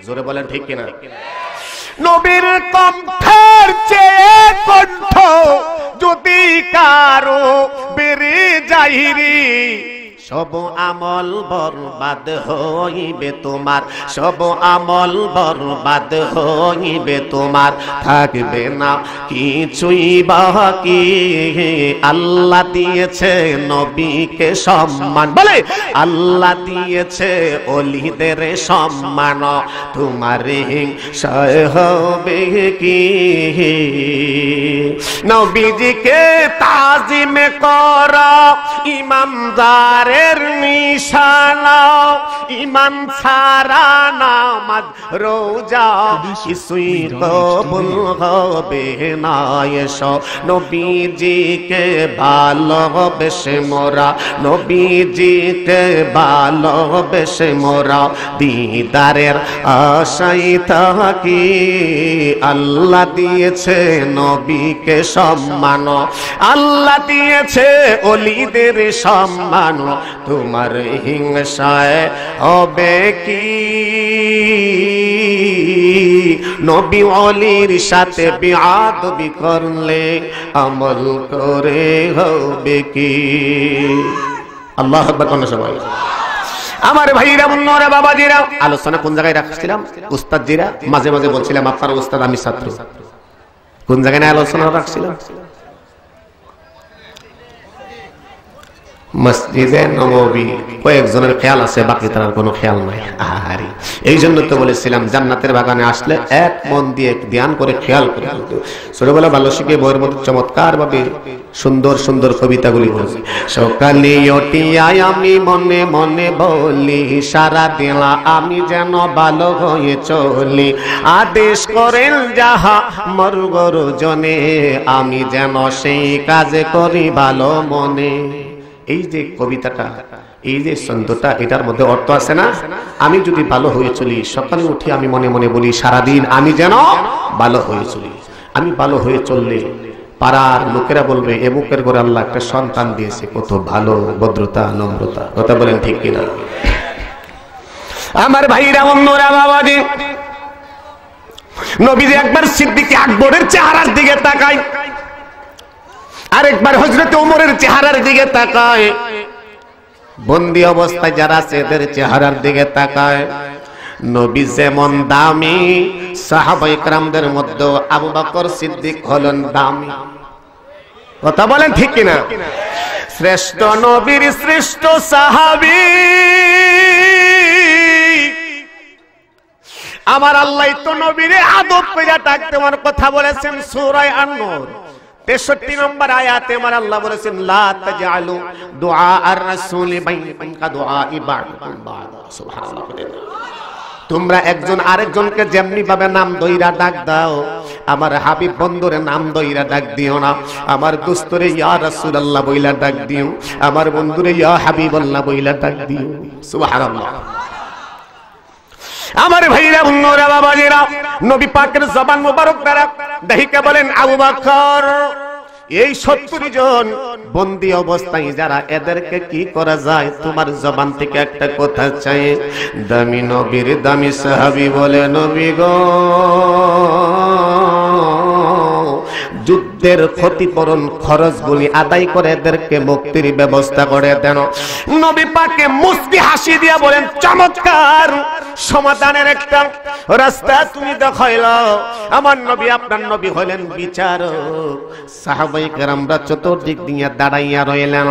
জোরে বলেন ঠিক কিনা? নবীর কণ্ঠের চেয়ে কণ্ঠ যদি কারো বেড়ে যাই রে, সব আমল বরবাদ হইবে তোমার, সব আমল বরবাদ হইবে তোমার, থাকবে না কিছুই বাকি। আল্লাহ দিয়েছে নবীকে সম্মান, বলে আল্লাহ দিয়েছে ওলিদের সম্মান, তোমার হিংসায় হবে কি? নবীজিকে তাজিম করা ইমানদারের নিশানা, ইমান ছাড়া নামাজ রোজা কিছুই কবুল হবে না। এসো নবীজিকে ভালোবেসে মোরা, নবীজিকে ভালোবেসে মোরা দিদারের আশায় থাকি। আল্লাহ দিয়েছে নবীকে সম্মান, আল্লাহ দিয়েছে ওলিদের সম্মান, তোমার হিংসায় হবে কি? নবী ওলির সাথে বিয়াদবি করলে আমল করে হবে কি? আল্লাহু আকবার কোন সবাই। আমার ভাইরা মুন্নরা বাবাজিরা, আলোচনা কোন জায়গায় রাখছিলাম? উস্তাদজিরা মাঝে মাঝে বলছিলাম আপনার উস্তাদ আমি ছাত্র। কোন জায়গায় আলোচনা রাখছিলাম? মসজিদে নববী কয়েকজনের খেয়াল আছে, বাকি তার কোনো খেয়াল নাই। আহারে, এই জন্য তো বলেছিলাম জান্নাতের বাগানে আসলে এক মন দিয়ে ধ্যান করে খেয়াল করে। ছোটবেলা ভালো শিখে বইয়ের মধ্যে চমৎকার ভাবে সুন্দর সুন্দর কবিতাগুলি বলছি। সকালে উঠিয়া আমি মনে মনে বলি, সারা দিন আমি যেন ভালো হয়ে চলি, আদেশ করেন যাহা মরগর জনে, আমি যেন সেই কাজে করি ভালো মনে। এই যে কবিতাটা, এই যে ছন্দটা, এটার মধ্যে অর্থ আছে না? আমি যদি ভালো হয়ে চলি, সকালে উঠে আমি মনে মনে বলি সারাদিন আমি যেন ভালো হয়ে চলি। আমি ভালো হয়ে চললে পাড়ার লোকেরা বলবে এমুকের ঘরে আল্লাহ একটা সন্তান দিয়েছে, কত ভালো, ভদ্রতা, নম্রতা। কথা বলেন ঠিক কিনা? আমার ভাইরা, অন্যরা, বাবাজি, নবীজি একবার সিদ্দিক আকবরের চেহারার দিকে তাকায়, আরেকবার হযরত ওমরের চেহারার দিকে তাকায়, বন্দী অবস্থায় যারা আছে এদের চেহারার দিকে তাকায়। নবী যেমন দামি, সাহাবায়ে কেরামদের মধ্যে আবু বকর সিদ্দিক হলেন দামি। কথা বলেন ঠিক কিনা? শ্রেষ্ঠ নবীর শ্রেষ্ঠ সাহাবী আমার আল্লাহ তো নবীরে আদব করে ডাকতে আমার কথা বলেছেন সূরা আন-নূর 63 নম্বর আয়াতে আমার আল্লাহ বলেছেন, লা তাজআলু দুআ আর-রাসূলি বাইনাকুম কা দুআই বা'দিকুম বা'দা। সুবহানাল্লাহ। তোমরা একজন আরেকজনকে যেমনি ভাবে নাম দইরা ডাক দাও, আমার হাবিব বন্ধুরে নাম দইরা ডাক দিও না। আমার দোস্তরে ইয়া রাসূলুল্লাহ বইলা ডাক দিও, আমার বন্ধুরে ইয়া হাবিবাল্লাহ বইলা ডাক দিও। সুবহানাল্লাহ। আমার ভাইরা, অন্যরা, বাবাজিরা, নবী পাকের জবান মোবারক দ্বারা দাহিকা বলেন আবু বকর, এই 70 জন বন্দী অবস্থায় যারা, এদেরকে কি করা যায়? তোমার জবান থেকে একটা কথা চাই। দামি নবীর দামি সাহাবী বলে, নবী গো, যুদ্ধের ক্ষতিপূরণ খরচগুলি আদায় করে এদেরকে মুক্তির ব্যবস্থা করে দেন। নবী পাকে মুস্কি হাসি দিয়া বলেন, চমৎকার সমাধানের একটা রাস্তা তুমি দেখাইলা। আমার নবী, আপনার নবী হলেন বিচারক। সাহাবায়ে কেরামরা চতুর্দিক দিয়ে দাঁড়াইয়া রইলেন।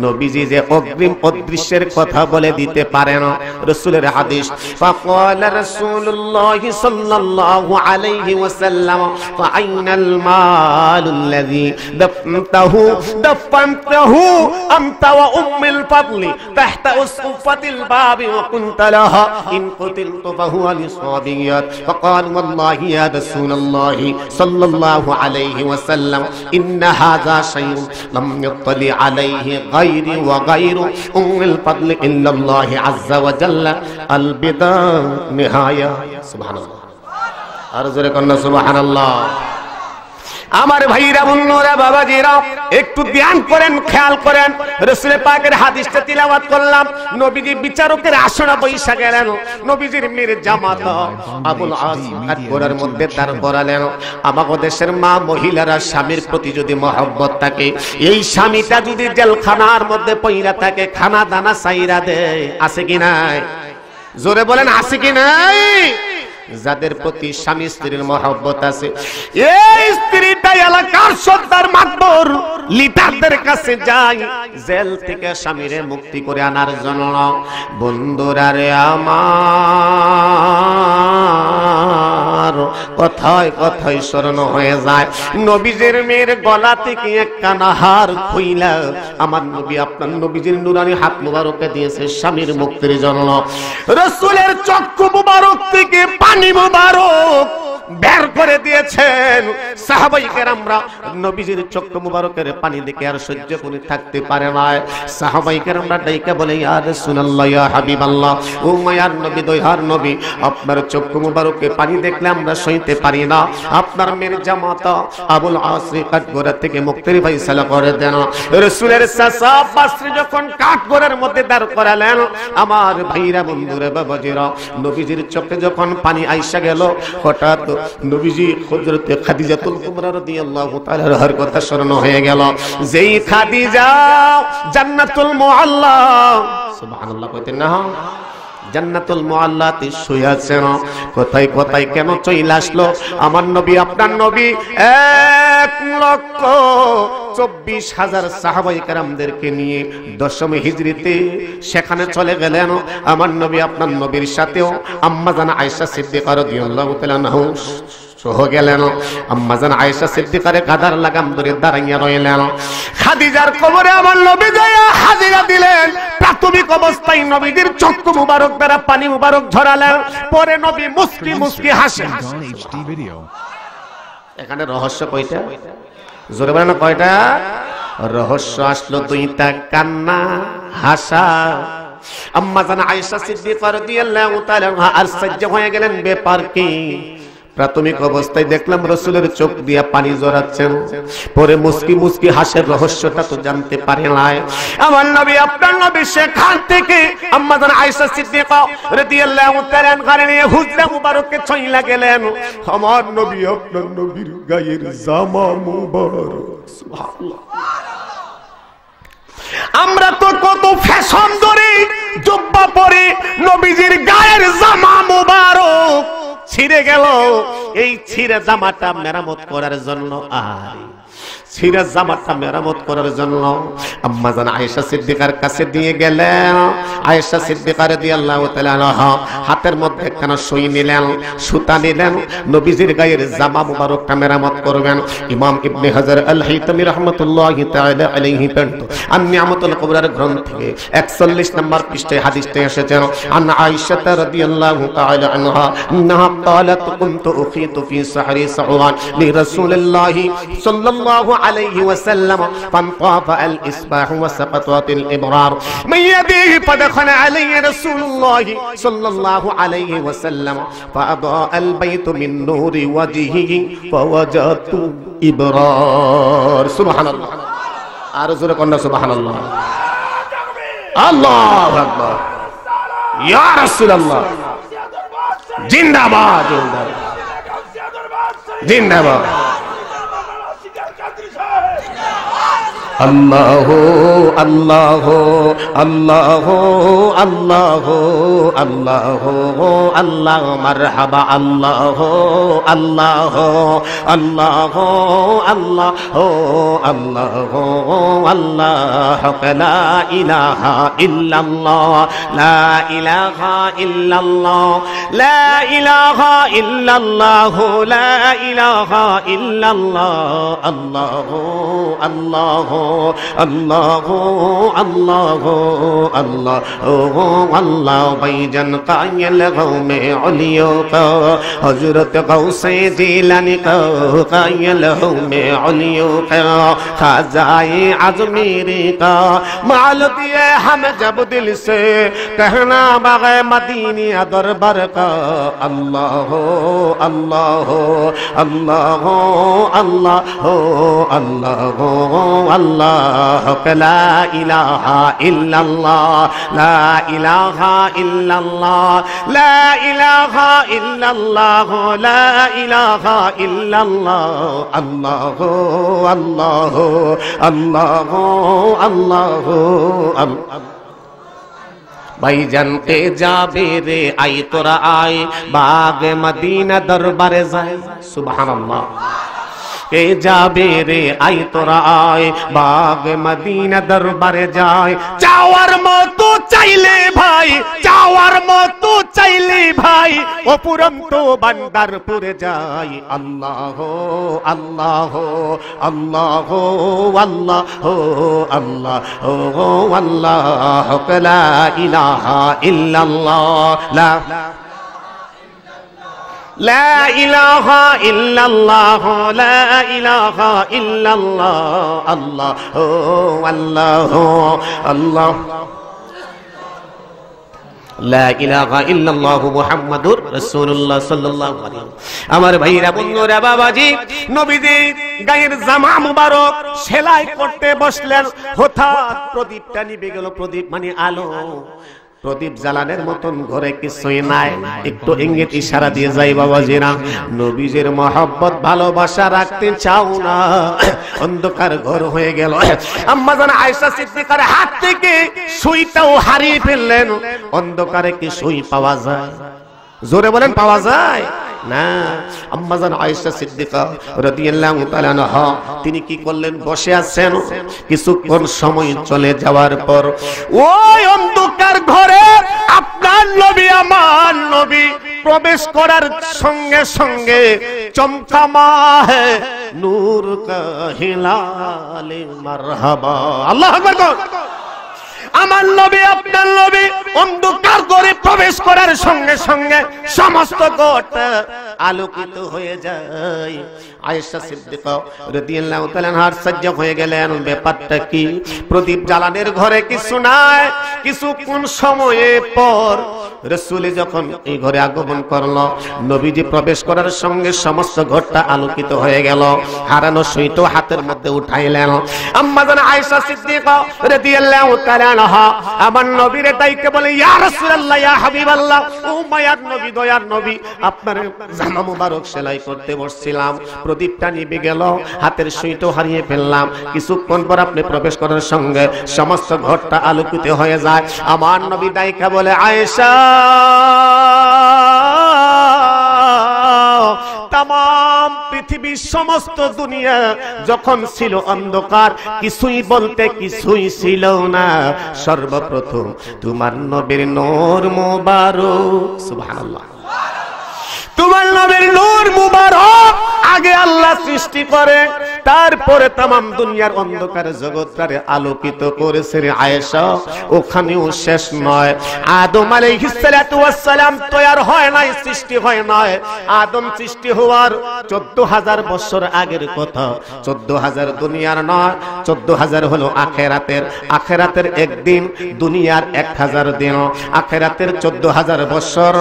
নবীজি যে অগ্রিম অদৃশ্যের কথা বলে দিতে পারেন, রাসূলের হাদিস, ফাকালা রাসূলুল্লাহ সাল্লাল্লাহু আলাইহি ওয়াসাল্লাম, ফাআইনাল মালুল্লাযী দাফনতাহু আনতা ওয়া উম্মুল ফাদলি তাহতা উসফাতিল বাবি ওয়া কুনতা লাহা ইন কুতিলতু ফাহুয়া লিসাবিয়াত। ফাকাল ওয়াল্লাহি ইয়া রাসূলুল্লাহ সাল্লাল্লাহু আলাইহি ওয়াসাল্লাম, ইন্না হাযা শাইউন লাম ইয়াত্তালি আলাইহি গায়রি ওয়া গায়রু উম্মুল ফাদলি ইল্লাল্লাহ আযজা ওয়া জাল্লা। আল বিদা নিহায়া। সুবহানাল্লাহ। আর জোরে কন্না সুবহানাল্লাহ। আমার ভাইরা, বন্ধুরা, বাবাজিরা, একটু ধ্যান করেন, খেয়াল করেন। রাসূল পাকের হাদিসটা তিলাওয়াত করলাম। নবীজি বিচারকের আসনে বসে গেলেন। নবীজির মেয়ের জামাতা আবুল আস আকবরের মধ্যে তার পড়ালেন। আমাদের দেশের মা মহিলারা স্বামীর প্রতি যদি মহব্বত থাকে, এই স্বামীটা যদি জেলখানার মধ্যে পইরা থাকে, খানা দানা চাইরা দেয়, আছে কি নাই? জোরে বলেন, আছে কি নাই? যাদের প্রতি স্বামী স্ত্রীর মহব্বত আছে, এই স্ত্রীটা এলাকার সর্দার মাতবর লিডারদের কাছে যায় জেল থেকে স্বামীরে মুক্তি করে আনার জন্য। বন্ধুরা রে আমার, কথায় কথায় স্মরণ হয়ে যায় নবীজির মেয়ের গলা থেকে একখানা হার খুইলা আমার নবী, আপনার নবীজির নুরানি হাত মুবারকে দিয়েছে স্বামীর মুক্তির জন্য। রাসূলের চক্ষু মুবারক থেকে পানি মুবারক বের করে দিয়েছেন। সাহাবায়ে কেরামরা নবীজির চক্ষু মুবারকের পানি দেখে আর সহ্য করে থাকতে পারে না। সাহাবায়ে কেরামরা ডাইকা বলে, ইয়া রাসূলুল্লাহ, ইয়া হাবিবাল্লাহ, ও মায়ার নবী, দয়ার নবী, আপনার চক্ষু মুবারকে পানি দেখলে আমরা সইতে পারি না। আপনার মেয়ের জামাতা আবুল আস কাঠগড়া থেকে মুক্তির ফয়সালা করে দেন। রাসূলের চাচা বাসরি যখন কাঠগড়ার মধ্যে দাঁড় করালেন, আমার ভাইরা, বন্ধুরা, বাবাজিরা, নবীজির চোখে যখন পানি আইসা গেল, হঠাৎ নবীজি হযরত খাদিজাতুল কুবরা রাদিয়াল্লাহু তাআলা এর কথা স্মরণ হয়ে গেল। যেই খাদিজা জান্নাতুল মুআল্লা, সুবহানাল্লাহ কইতেন না, জান্নাতুল মুআল্লাতে শুয়ে আছেন। কোথায় কোথায় কেন চলে আসলো আমার নবী, আপনার নবী 1,24,000 সাহাবায়ে কেরামদেরকে নিয়ে 10ম হিজরিতে সেখানে চলে গেলেন আমার নবী আপনার নবীর সাথেও আম্মা জান আয়েশা সিদ্দিকা রাদিয়াল্লাহু তাআলা আনহা সহ গেলেন আম্মা জান আয়েশা সিদ্দিকারে গাদার লাগাম ধরে দাঁড়াইয়া রইলেন খাদিজার কবরে আমার নবী যায়া হাজিরা দিলেন প্রাথমিক অবস্থায় নবীদের চক্ষু মুবারক দ্বারা পানি মুবারক ঝরালেন পরে নবী মুস্কি মুস্কি হাসেন HD video. এখানে রহস্য কয়টা জোরে বলেন না কয়টা রহস্য আসলো দুইটা কান্না হাসা আম্মা জান আয়েশা সিদ্দিকা রাদিয়াল্লাহু তাআলা আর সহ্য হয়ে গেলেন ব্যাপার কি প্রাথমিক অবস্থায় দেখলাম রাসূলের চোখ দিয়া পানি ঝরাচ্ছেন পরে মুস্কি মুস্কি হাসের রহস্যটা তো জানতে পারে নাই আমার নবী আপনার নবী সেখান থেকে আম্মা জান আয়েশা সিদ্দিকা রাদিয়াল্লাহু তাআলা আনহা নিয়ে হুজরা মুবারককে ছুঁইলা গেলেন আমার নবী আপনার নবীর গায়ের জামা মুবারক সুবহানাল্লাহ আমরা তো কত ফ্যাশন ধরে জুব্বা পরে নবীজির গায়ের জামা মুবারক ছিঁড়ে গেল এই ছিঁড়ে জামাটা মেরামত করার জন্য আর ছিঁড়ে জামাটা মেরামত করার জন্য আম্মা জান আয়েশা সিদ্দিকার কাছে দিয়ে গেলেন আয়েশা সিদ্দিকা রাদিয়াল্লাহু তাআলা আনহা হাতের মধ্যে একখানা সুই নিলেন সুতা নিলেন নবীজির গায়ের জামা মুবারকটা মেরামত করবেন ইমাম ইবনে হাজার আল হাইতামি রাহমাতুল্লাহি তাআলা আলাইহি পড়ত আন-নিয়ামাতুল কুবরার গ্রন্থে 41 নম্বর পৃষ্ঠায় হাদিসটা এসেছে আন আয়েশা রাদিয়াল্লাহু তাআলা আনহা ইন্নাহা ক্বালাত কুনতু উখিতু ফি সাহরি সাওয়ান লি রাসূলিল্লাহি সাল্লাল্লাহু عليه وسلم فانطاف الإصباح وسقطت الإبرار من يده فدخل علي رسول الله صلى الله عليه وسلم فأضاء البيت من نور وجهه فوجدت إبرار سبحان الله أرزق قلنا سبحان الله الله أكبر يا رسول الله জিন্দাবাদ জিন্দাবাদ الله الله الله الله الله الله مرحبا الله الله الله الله الله الله لا إله إلا الله لا إله إلا الله لا إله إلا الله لا إله إلا الله الله الله الله الله الله الله भाईजान कायल में उलियो का हजरत गौसे जिलानी का कायल में उलियो का खाजाए आजमीरी का माल दिए हम जब दिल से कहना बगैर मदीना दरबार का अल्लाह अल्लाह अल्लाह अल्लाह अल्लाह अल्लाह ला इलाहा इल्लल्लाह ला इलाहा इल्लल्लाह ला इलाहा इल्लल्लाह ला इलाहा इल्लल्लाह अल्लाह अल्लाह अल्लाह अल्लाह भाईजान के जाबे रे आई तोरा आए बाग मदीना दरबारे जाए सुभानअल्लाह के जाबे रे आई तोरा आए बाग मदीना दरबारे जाए चावर मतो चाइले भाई चावर मतो चाइले भाई ओपुरंतो बंदरपुर जाए अल्लाह अल्लाह अल्लाह अल्लाह अल्लाह अल्लाह ला इलाहा इल्लल्लाह ला لا إله إلا الله لا إله إلا الله الله الله الله لا إله إلا الله محمد رسول الله صلى الله عليه وسلم আমার ভাইরা বন্ধুরা বাবাজি নবীজি গায়ের জামা মুবারক সেলাই করতে বসলেন হঠাৎ প্রদীপটা নিভে গেল প্রদীপ মানে আলো প্রদীপ জ্বালানোর মতন ঘরে কিছুই নাই একটু ইঙ্গিত ইশারা দিয়ে যাই বাবাজিরা নবীজির মহব্বত ভালোবাসা রাখতে চাও না অন্ধকার ঘর হয়ে গেল আম্মা জান আয়েশা সিদ্দিকার হাত থেকে সুইটাও হারিয়ে ফেললেন অন্ধকারে কি সুই পাওয়া যায় জোরে বলেন পাওয়া যায় না, আম্মাজান আয়েশা সিদ্দিকা রাদিয়াল্লাহু তাআলা আনহা তিনি কি করলেন, বসে আছেন। কিছুক্ষণ সময় চলে যাওয়ার পর ওই অন্ধকার ঘরে আপনার নবী আমার নবী প্রবেশ করার সঙ্গে সঙ্গে চমকামা হে নূর কা হিলালে মারহাবা। আল্লাহু আকবার। আমার নবী আপনার নবী অন্ধকার করে প্রবেশ করার সঙ্গে সঙ্গে সমস্ত ঘরটা আলোকিত হয়ে যায়। আয়েশা সিদ্দিকা রাদিয়াল্লাহু তাআলা আনহা আশ্চর্য হয়ে গেলেন, ব্যাপারটা কি? প্রদীপ জ্বালানোর ঘরে কিছু নাই। কিছুক্ষণ সময়ে পর রাসূল যখন এই ঘরে আগমন করলো, নবীজি প্রবেশ করার সঙ্গে সমস্ত ঘরটা আলোকিত হয়ে গেল। হারানো সুইটো হাতের মধ্যে উঠাইলেন। আম্মা জান আয়েশা সিদ্দিকা রাদিয়াল্লাহু তাআলা আনহা আমার নবীরে ডাইকে বলে, ইয়া রাসূলুল্লাহ, ইয়া হাবিবাল্লাহ, ও মায়ার নবী, দয়ার নবী, আপনার জামা মুবারক সেলাই করতে বসছিলাম, প্রদীপটা নিভে গেল, হাতের সুইটো হারিয়ে ফেললাম। কিছুক্ষণ পর আপনি প্রবেশ করার সঙ্গে সমস্ত ঘরটা আলোকিত হয়ে যায়। আমার নবী ডাইকা বলে, আয়েশা, তাম পৃথিবীর সমস্ত দুনিয়া যখন ছিল অন্ধকার, কিছুই বলতে কিছুই ছিল না, সর্বপ্রথম তোমার নবীর নূর মুবারক, সুবহানাল্লাহ, তোমার নবীর নূর মুবারক আগে আল্লাহ সৃষ্টি করে, তারপরে তামাম দুনিয়ার অন্ধকার জগৎটারে আলোকিত করেছে রে আয়েশা। ওখানেও শেষ নয়, আদম আলাইহিস সালাতু ওয়াস সালাম তৈরি হয় নাই, সৃষ্টি হয় নাই। আদম সৃষ্টি হওয়ার 14000 বছর আগের কথা। 14000 দুনিয়ার নয়, 14000 হলো আখিরাতের। আখিরাতের একদিন, দুনিয়ার 1000 দিন। আখিরাতের 14000 বছর,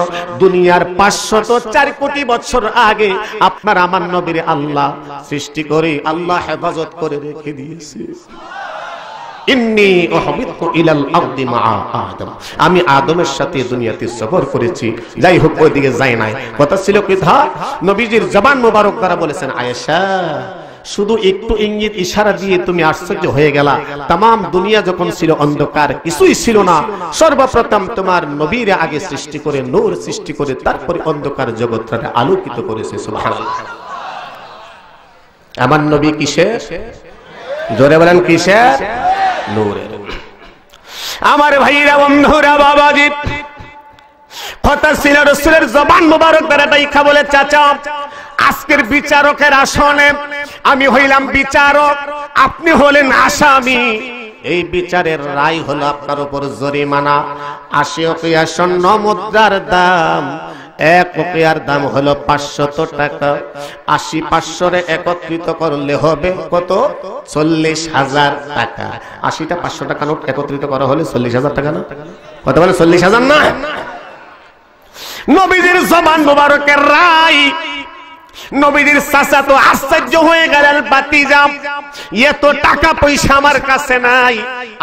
দুনিয়ার 504 কোটি বছর আগে আপনার আমার নবীর আল্লাহ সৃষ্টি করে আল্লাহ হেফাজত করে রেখে দিয়েছে। ইন্নী উহবিতু ইলাল আরদি মা আদম, আমি আদমের সাথে দুনিয়াতে সফর করেছি। যাই হোক, ওইদিকে যাই নাই। কথা ছিল কি, নবীজির জবান মোবারক দ্বারা বলেছেন, আয়েশা, শুধু একটু ইঙ্গিত ইশারা দিয়ে তুমি আশ্চর্য হয়ে গেলা। তামাম দুনিয়া যখন ছিল অন্ধকার, কিছুই ছিল না, সর্বপ্রথম তোমার নবীর আগে সৃষ্টি করে, নূর সৃষ্টি করে, তারপরে অন্ধকার জগৎটাকে আলোকিত করেছে। সুবহানাল্লাহ। আমার নবী কিসের? জোরে বলেন কিসের? নূরের। আমার ভাইরা, বন্ধুরা, বাবাজি, কথা ছিল রাসূলের জবান মোবারক দ্বারা ডাইকা বলে, চাচা, আজকের বিচারকের আসনে আমি হইলাম বিচারক, আপনি হলেন আসামি। এই বিচারের রায় হলো আপনার উপর জরিমানা। 80 উকিয়া স্বর্ণ মুদ্রার দাম, 1 উকিয়ার দাম হলো 500 টাকা। 80 500 একত্রিত করলে হবে কত? 40,000 টাকা। 80টা 500 টাকা নোট একত্রিত করা হলে 40,000 টাকা না? কত বলে? 40,000 না? নবীজির জবান মোবারকের রায়। নবীজির চাচা তো আশ্চর্য হয়ে গেলেন, ভাতিজা, এত টাকা পয়সা আমার কাছে নাই,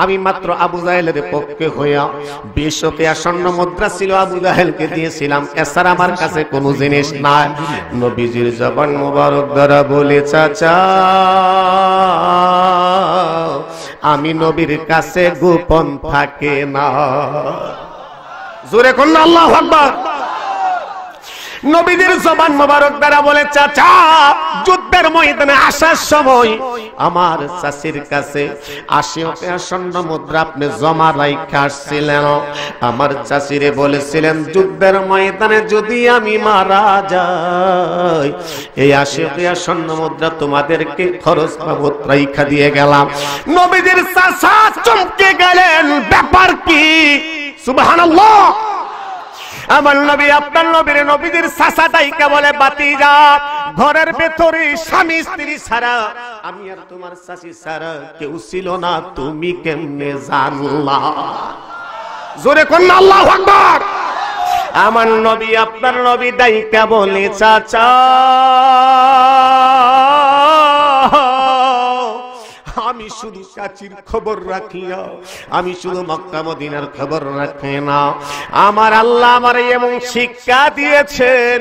আমি মাত্র আবু জাহেলের পক্ষে হইয়া 20 উকিয়া স্বর্ণ মুদ্রা ছিল, আবু জাহেলকে দিয়েছিলাম, এছাড়া আমার কাছে কোনো জিনিস নাই। নবীজির জবান মোবারক দ্বারা বলে, চাচা, আমি নবীর কাছে গোপন থাকে না। জোরে কোন আল্লাহু আকবার। নবীদের জবান মোবারক দ্বারা বলে, চাচা, যুদ্ধের ময়দানে আসার সময় আমার চাচির কাছে 80 উকিয়া স্বর্ণ মুদ্রা আপনি জমা রাইখা আসছিলেন। আমার চাচিরে বলেছিলেন, যুদ্ধের ময়দানে যদি আমি মারা যাই, এই 80 উকিয়া স্বর্ণ মুদ্রা তোমাদেরকে খরচ বাবদ রাইখা দিয়ে গেলাম। নবীদের চাচা চমকে গেলেন, ব্যাপার কি? সুবহানাল্লাহ। আমার নবী আপনার নবীর নবীদের চাচা ডাইকা বলে, ভাতিজা, ঘরের ভেতরে স্বামী স্ত্রী ছাড়া আমি আর তোমার চাচি ছাড়া কেউ ছিল না, তুমি কেমনে জানলা? জোরে কোন আল্লাহু আকবার। আমার নবী আপনার নবী ডাইকা বলে, চাচা, আমি শুধু চাচির খবর রাখি না, আমি শুধু মক্কা মদিনার খবর রাখি না, আমার আল্লাহ আমার এমন শিক্ষা দিয়েছেন,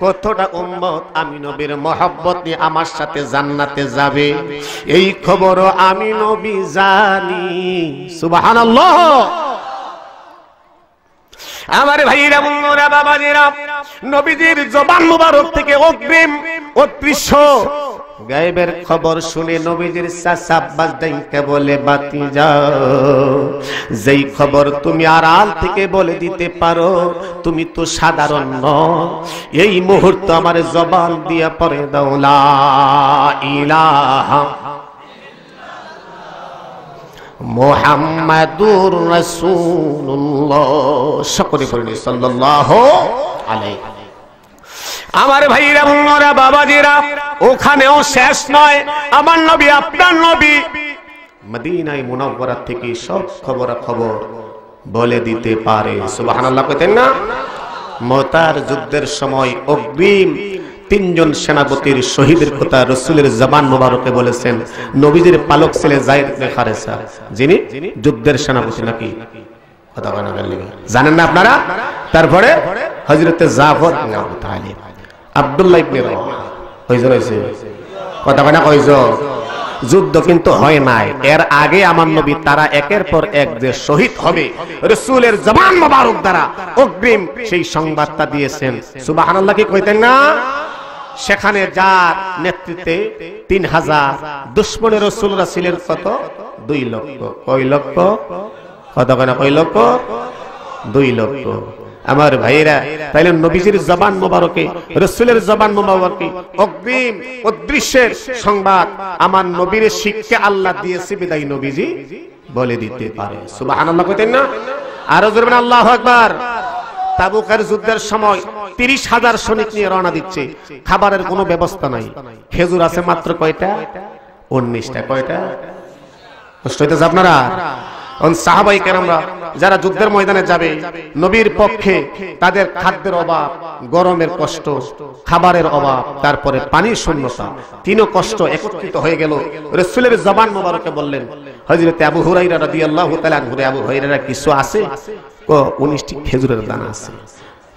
কতটা উম্মত আমি নবীর মহব্বত নিয়ে আমার সাথে জান্নাতে যাবে, এই খবরও আমি নবী জানি। সুবহানাল্লাহ। আমার ভাইরা বন্ধুরা বাবাজিরা, নবীজির জবান মুবারক থেকে অগ্রিম অদৃশ্য গায়েবের খবর শুনে নবীজির চাচা আব্বাস ডাইকে বলে, বাতিজা, যেই খবর তুমি আড়াল থেকে বলে দিতে পারো, তুমি তো সাধারণ নও, এই মুহূর্তে আমার জবান দিয়া পড়ে দাও লা ইলাহা মুহাম্মাদুর রাসূলুল্লাহ। সকলে বলেন সাল্লাল্লাহু আলাইহি। আমার ভাইরা বোনেরা বাবাজিরা, ওখানেও শেষ নয়, আমার নবী আপনার নবী মদিনায় মুনাওয়ারা থেকে সব খবর বলে দিতে পারে। সুবহানাল্লাহ কইতেন না? মুতার যুদ্ধের সময় অগ্রিম তিনজন সেনাপতির শহীদের কথা রাসূলের জবান মোবারকে বলেছেন। নবীজির পালক ছেলে যায়েদ ইবনে হারেসা, যিনি যুদ্ধের সেনাপতি নাকি কথা বলেন জানেন না আপনারা? তারপরে হযরতে জাফর ইবনে আবু তালিব, আব্দুল্লাহ ইবনে রাওয়াহা, কয়জন হইছে? কথা বলেন কয়জন? যুদ্ধ কিন্তু হয় নাই, এর আগে আমার নবী তারা একের পর এক যে শহীদ হবে রাসূলের জবান মোবারক দ্বারা অগ্রিম সেই সংবাদটা দিয়েছেন। সুবহানাল্লাহ কি কইতেন না? সেখানে যার নেতৃত্বে 3000 দুশমনের রাসূলরা ছিলেন কত? 2 লক্ষ। কয় লক্ষ? কথা বলেন কয় লক্ষ? 2 লক্ষ। আমার ভাইরা, তাইলে নবীজির জবান মোবারকে, রাসূলের জবান মোবারকে অগ্রিম অদৃশ্যের সংবাদ আমার নবীর শিক্ষা আল্লাহ দিয়েছে বিদায় নবীজি বলে দিতে পারে। সুবহানাল্লাহ কইতেন না? আরো জোরে বলেন আল্লাহু আকবার। তাবুকের যুদ্ধের সময় 30,000 সৈনিক নিয়ে রওনা দিচ্ছে, খাবারের কোনো ব্যবস্থা নাই, খেজুর আছে মাত্র কয়টা? 19টা। কয়টা? কষ্ট হইতেছে আপনারা? সাহাবায়ে কেরামরা যারা যুদ্ধের ময়দানে যাবে, নবীর পক্ষে তাদের খাদ্যের অভাব, গরমের কষ্ট, খাবারের অভাব, তারপরে পানির শূন্যতা, তিনও কষ্ট একত্রিত হয়ে গেল। রাসূলের জবান মোবারকে বললেন, হযরত আবু হুরায়রা রাদিয়াল্লাহু তাআলা আনহু, আবু হুরায়রা কিছু আছে? 19টি খেজুরের দানা আছে।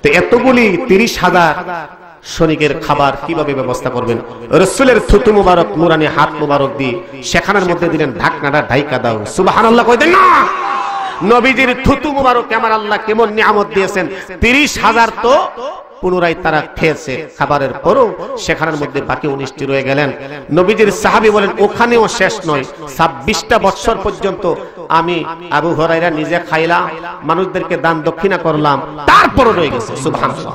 তো এতগুলি 30,000 সৈনিকের খাবার কিভাবে ব্যবস্থা করবেন? রাসূলের থুতু মুবারক, নুরানি হাত মুবারক দিয়ে সেখানের মধ্যে দিলেন, ঢাকনাটা ঢাইকা দাও। সুবহানাল্লাহ কইতেন না? নবীজির থুতু মুবারক আমার আল্লাহ কেমন নিয়ামত দিয়েছেন। 30,000 তো পুনরায় তারা খেয়েছে, খাবারের পরও সেখানের মধ্যে বাকি 19টি রয়ে গেলেন। নবীজির সাহাবী বলেন, ওখানেও শেষ নয়, 26টা বছর পর্যন্ত আমি আবু হুরায়রা নিজে খাইলাম, মানুষদেরকে দান দক্ষিণা করলাম, তারপরও রয়ে গেছে। সুবহানাল্লাহ।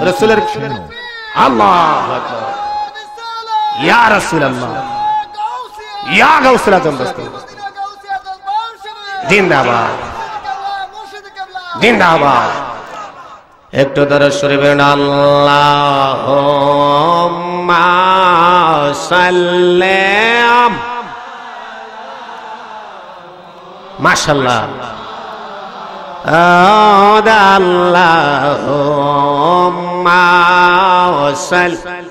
রাসূলের আল্লাহু আকবার, ইয়া রাসূলুল্লাহ, ইয়া গাউসুল আজম দোস্ত, জিন্দাবাদ জিন্দাবাদ। একটু দরুদ শরীফ আল্লাহুম্মা সাল্লি, মাশাআল্লাহ, আল্লাহুম্মা সাল্লি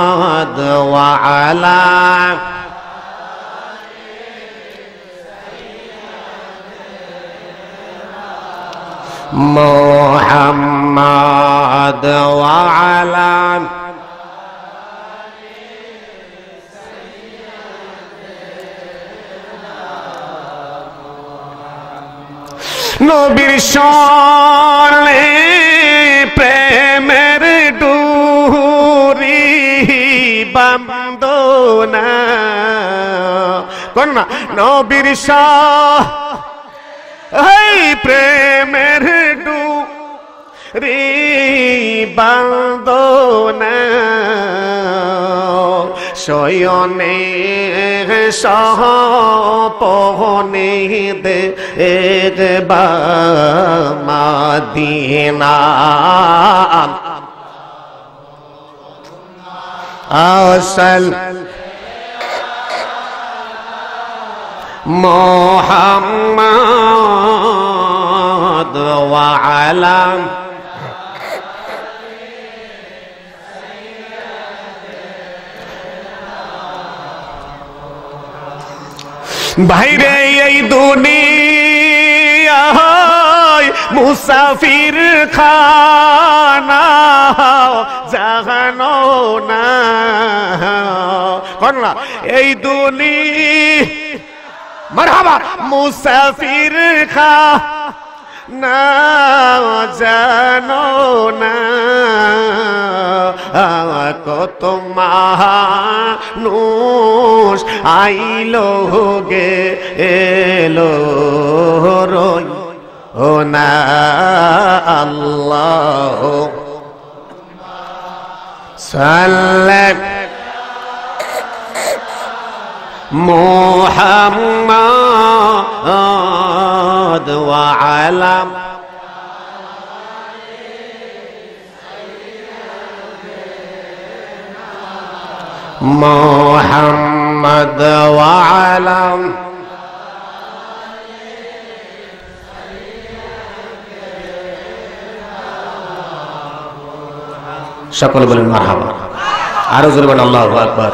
মুহাম্মাদ ওয়া আলা মুহাম্মাদ ওয়া আলা নবীর শরণে প্রেমের ডুরি বান্দনা কোন না, নবীর এই প্রেমের ডুরি বান্দনা শয়নে সহপনে দেখবা মাদিনা আসল মুহাম্মদ ওয়া আলা বাইরে এই দুনিয়ায় মুসাফির খানা জানো না, এই দুনিয়া মারহাবা মুসাফির খা না জানো না কত মানুষ আইলো গে এলো রই ও না আল্লাহ সাল্লাল্লাহু মুহাম্মাদ ওয়া আলা মুহাম্মাদ ওয়া আলা সকলে বলেন মারহাবা আরো জোরে বলেন আল্লাহু আকবার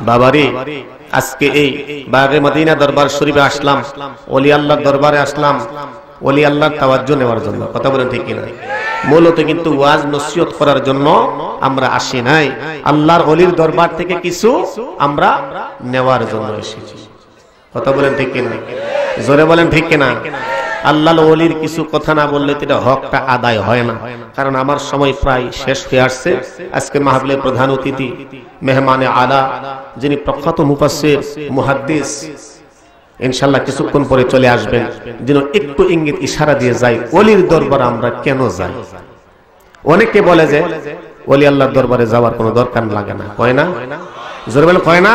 বাবারে আজকে এই বাগে মদিনা দরবার শরীফে আসলাম ওলি আল্লাহর দরবারে আসলাম ওলি আল্লাহর তাওয়াজ্জু নেওয়ার জন্য কথা বলেন ঠিক কি না মূলত কিন্তু ওয়াজ নসিহত করার জন্য আমরা আসি নাই আল্লাহর ওলির দরবার থেকে কিছু আমরা নেওয়ার জন্য এসেছি কথা বলেন ঠিক কি না জোরে বলেন ঠিক কি না আল্লাহর ওলির কিছু কথা না বললে এটা হকটা আদায় হয় না কারণ আমার সময় প্রায় শেষ হয়ে আসছে আজকে মাহফিলের প্রধান অতিথি মেহমানে আলা যিনি প্রখ্যাত মুফাসসির মুহাদ্দিস ইনশাআল্লাহ কিছুক্ষণ পরে চলে আসবেন যেন একটু ইঙ্গিত ইশারা দিয়ে যাই ওলির দরবারে আমরা কেন যাই অনেকে বলে যে ওলি আল্লাহর দরবারে যাওয়ার কোনো দরকার লাগে না কয় না জোরে বলেন কয় না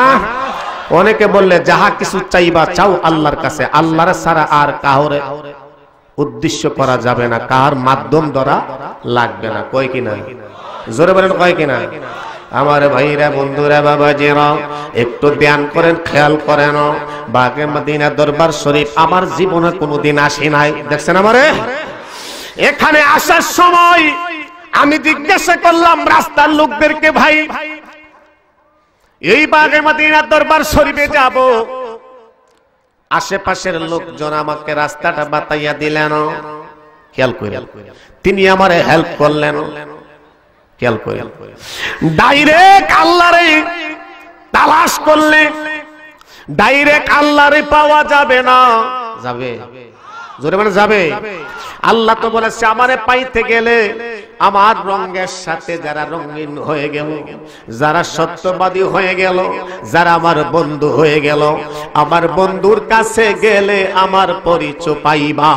অনেকে বললে যাহা কিছু চাইবা চাও আল্লাহর কাছে আল্লাহর ছাড়া আর কাউরে উদ্দেশ্য করা যাবে না কার মাধ্যম দ্বারা লাগবে না কয় কি না জোরে বলেন কয় কি না আমার ভাইরা বন্ধুরা বাবাজিরা একটু ধ্যান করেন খেয়াল করেন বাগে মদিনা দরবার শরীফ আমার জীবনে কোনোদিন আসি নাই দেখছেন আমারে এখানে আসার সময় আমি জিজ্ঞাসা করলাম রাস্তার লোকদেরকে ভাই এই বাগে মদিনা দরবার শরীফে যাব আশেপাশের লোকজন আমাকে রাস্তাটা বাতাইয়া দিলেন খেয়াল করেন তিনি আমারে হেল্প করলেন খেয়াল করেন ডাইরেক্ট আল্লাহরে তালাশ করলে ডাইরেক্ট আল্লাহরে পাওয়া যাবে না যাবে জোরে মানে যাবে আল্লাহ তো বলেছে আমারে পাইতে গেলে আমার রঙের সাথে যারা রঙিন হয়ে গেল যারা সত্যবাদী হয়ে গেল যারা আমার বন্ধু হয়ে গেল আমার বন্ধুর কাছে গেলে আমার পরিচয় পাইবা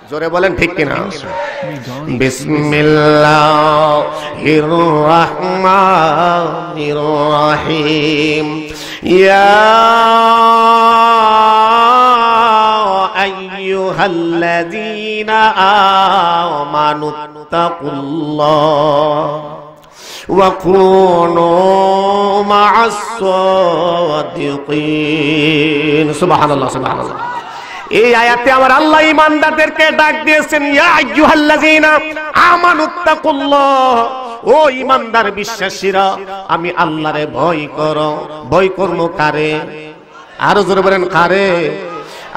জোরে বলেন ঠিক কিনা বিসমিল্লাহির রহমানির রহিম ইয়া আইয়ুহাল্লাযীনা আমানুত্তাকুল্লাহ ওয়া কুনু মা'আস সাদিকিন সুবহানাল্লাহ সুবহানাল্লাহ এই আয়াতে আমার আল্লাহ ঈমানদারদেরকে ডাক দিয়েছেন ইয়া আইয়ুহাল্লাযীনা আমানুত্তাকুল্লাহ ও ঈমানদার বিশ্বাসীরা আমি আল্লাহরে ভয় করো ভয় করব কারে আরো জোরে বলেন কারে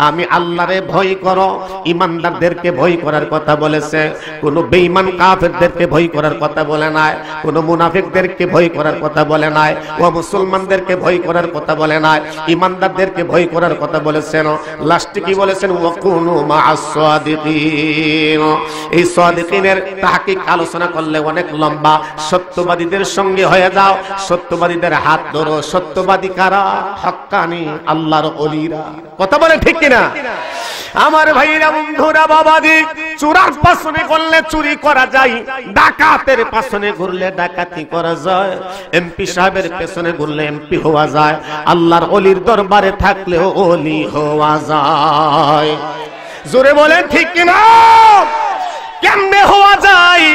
আমি আল্লাহরে ভয় করো ঈমানদারদেরকে ভয় করার কথা বলেছে কোন বেঈমান কাফেরদেরকে ভয় করার কথা বলে নাই কোন মুনাফিকদেরকে ভয় করার কথা বলে নাই ও মুসলমানদেরকে ভয় করার কথা বলে নাই ঈমানদারদেরকে ভয় করার কথা বলেছেন লাস্টে কি বলেছেন ওয়া কুনু মা'আস সাদিকিন এই সাদিকিনের তাহকিক আলোচনা করলে অনেক লম্বা সত্যবাদীদের সঙ্গে হয়ে যাও সত্যবাদীদের হাত ধরো সত্যবাদী কারা হক্কানি আল্লাহর ওলিরা কথা বলে ঠিক কিনা আমার ভাইরা বন্ধুরা বাবাজি চোরার পাছনে করলে চুরি করা যায় ডাকাতের পাছনে ঘুরলে ডাকাতি করা যায় এমপি সাহেবের পেছনে ঘুরলে এমপি হওয়া যায় আল্লাহর ওলির দরবারে থাকলেও ওলি হওয়া যায় জোরে বলেন ঠিক কিনা কেমনে হওয়া যায়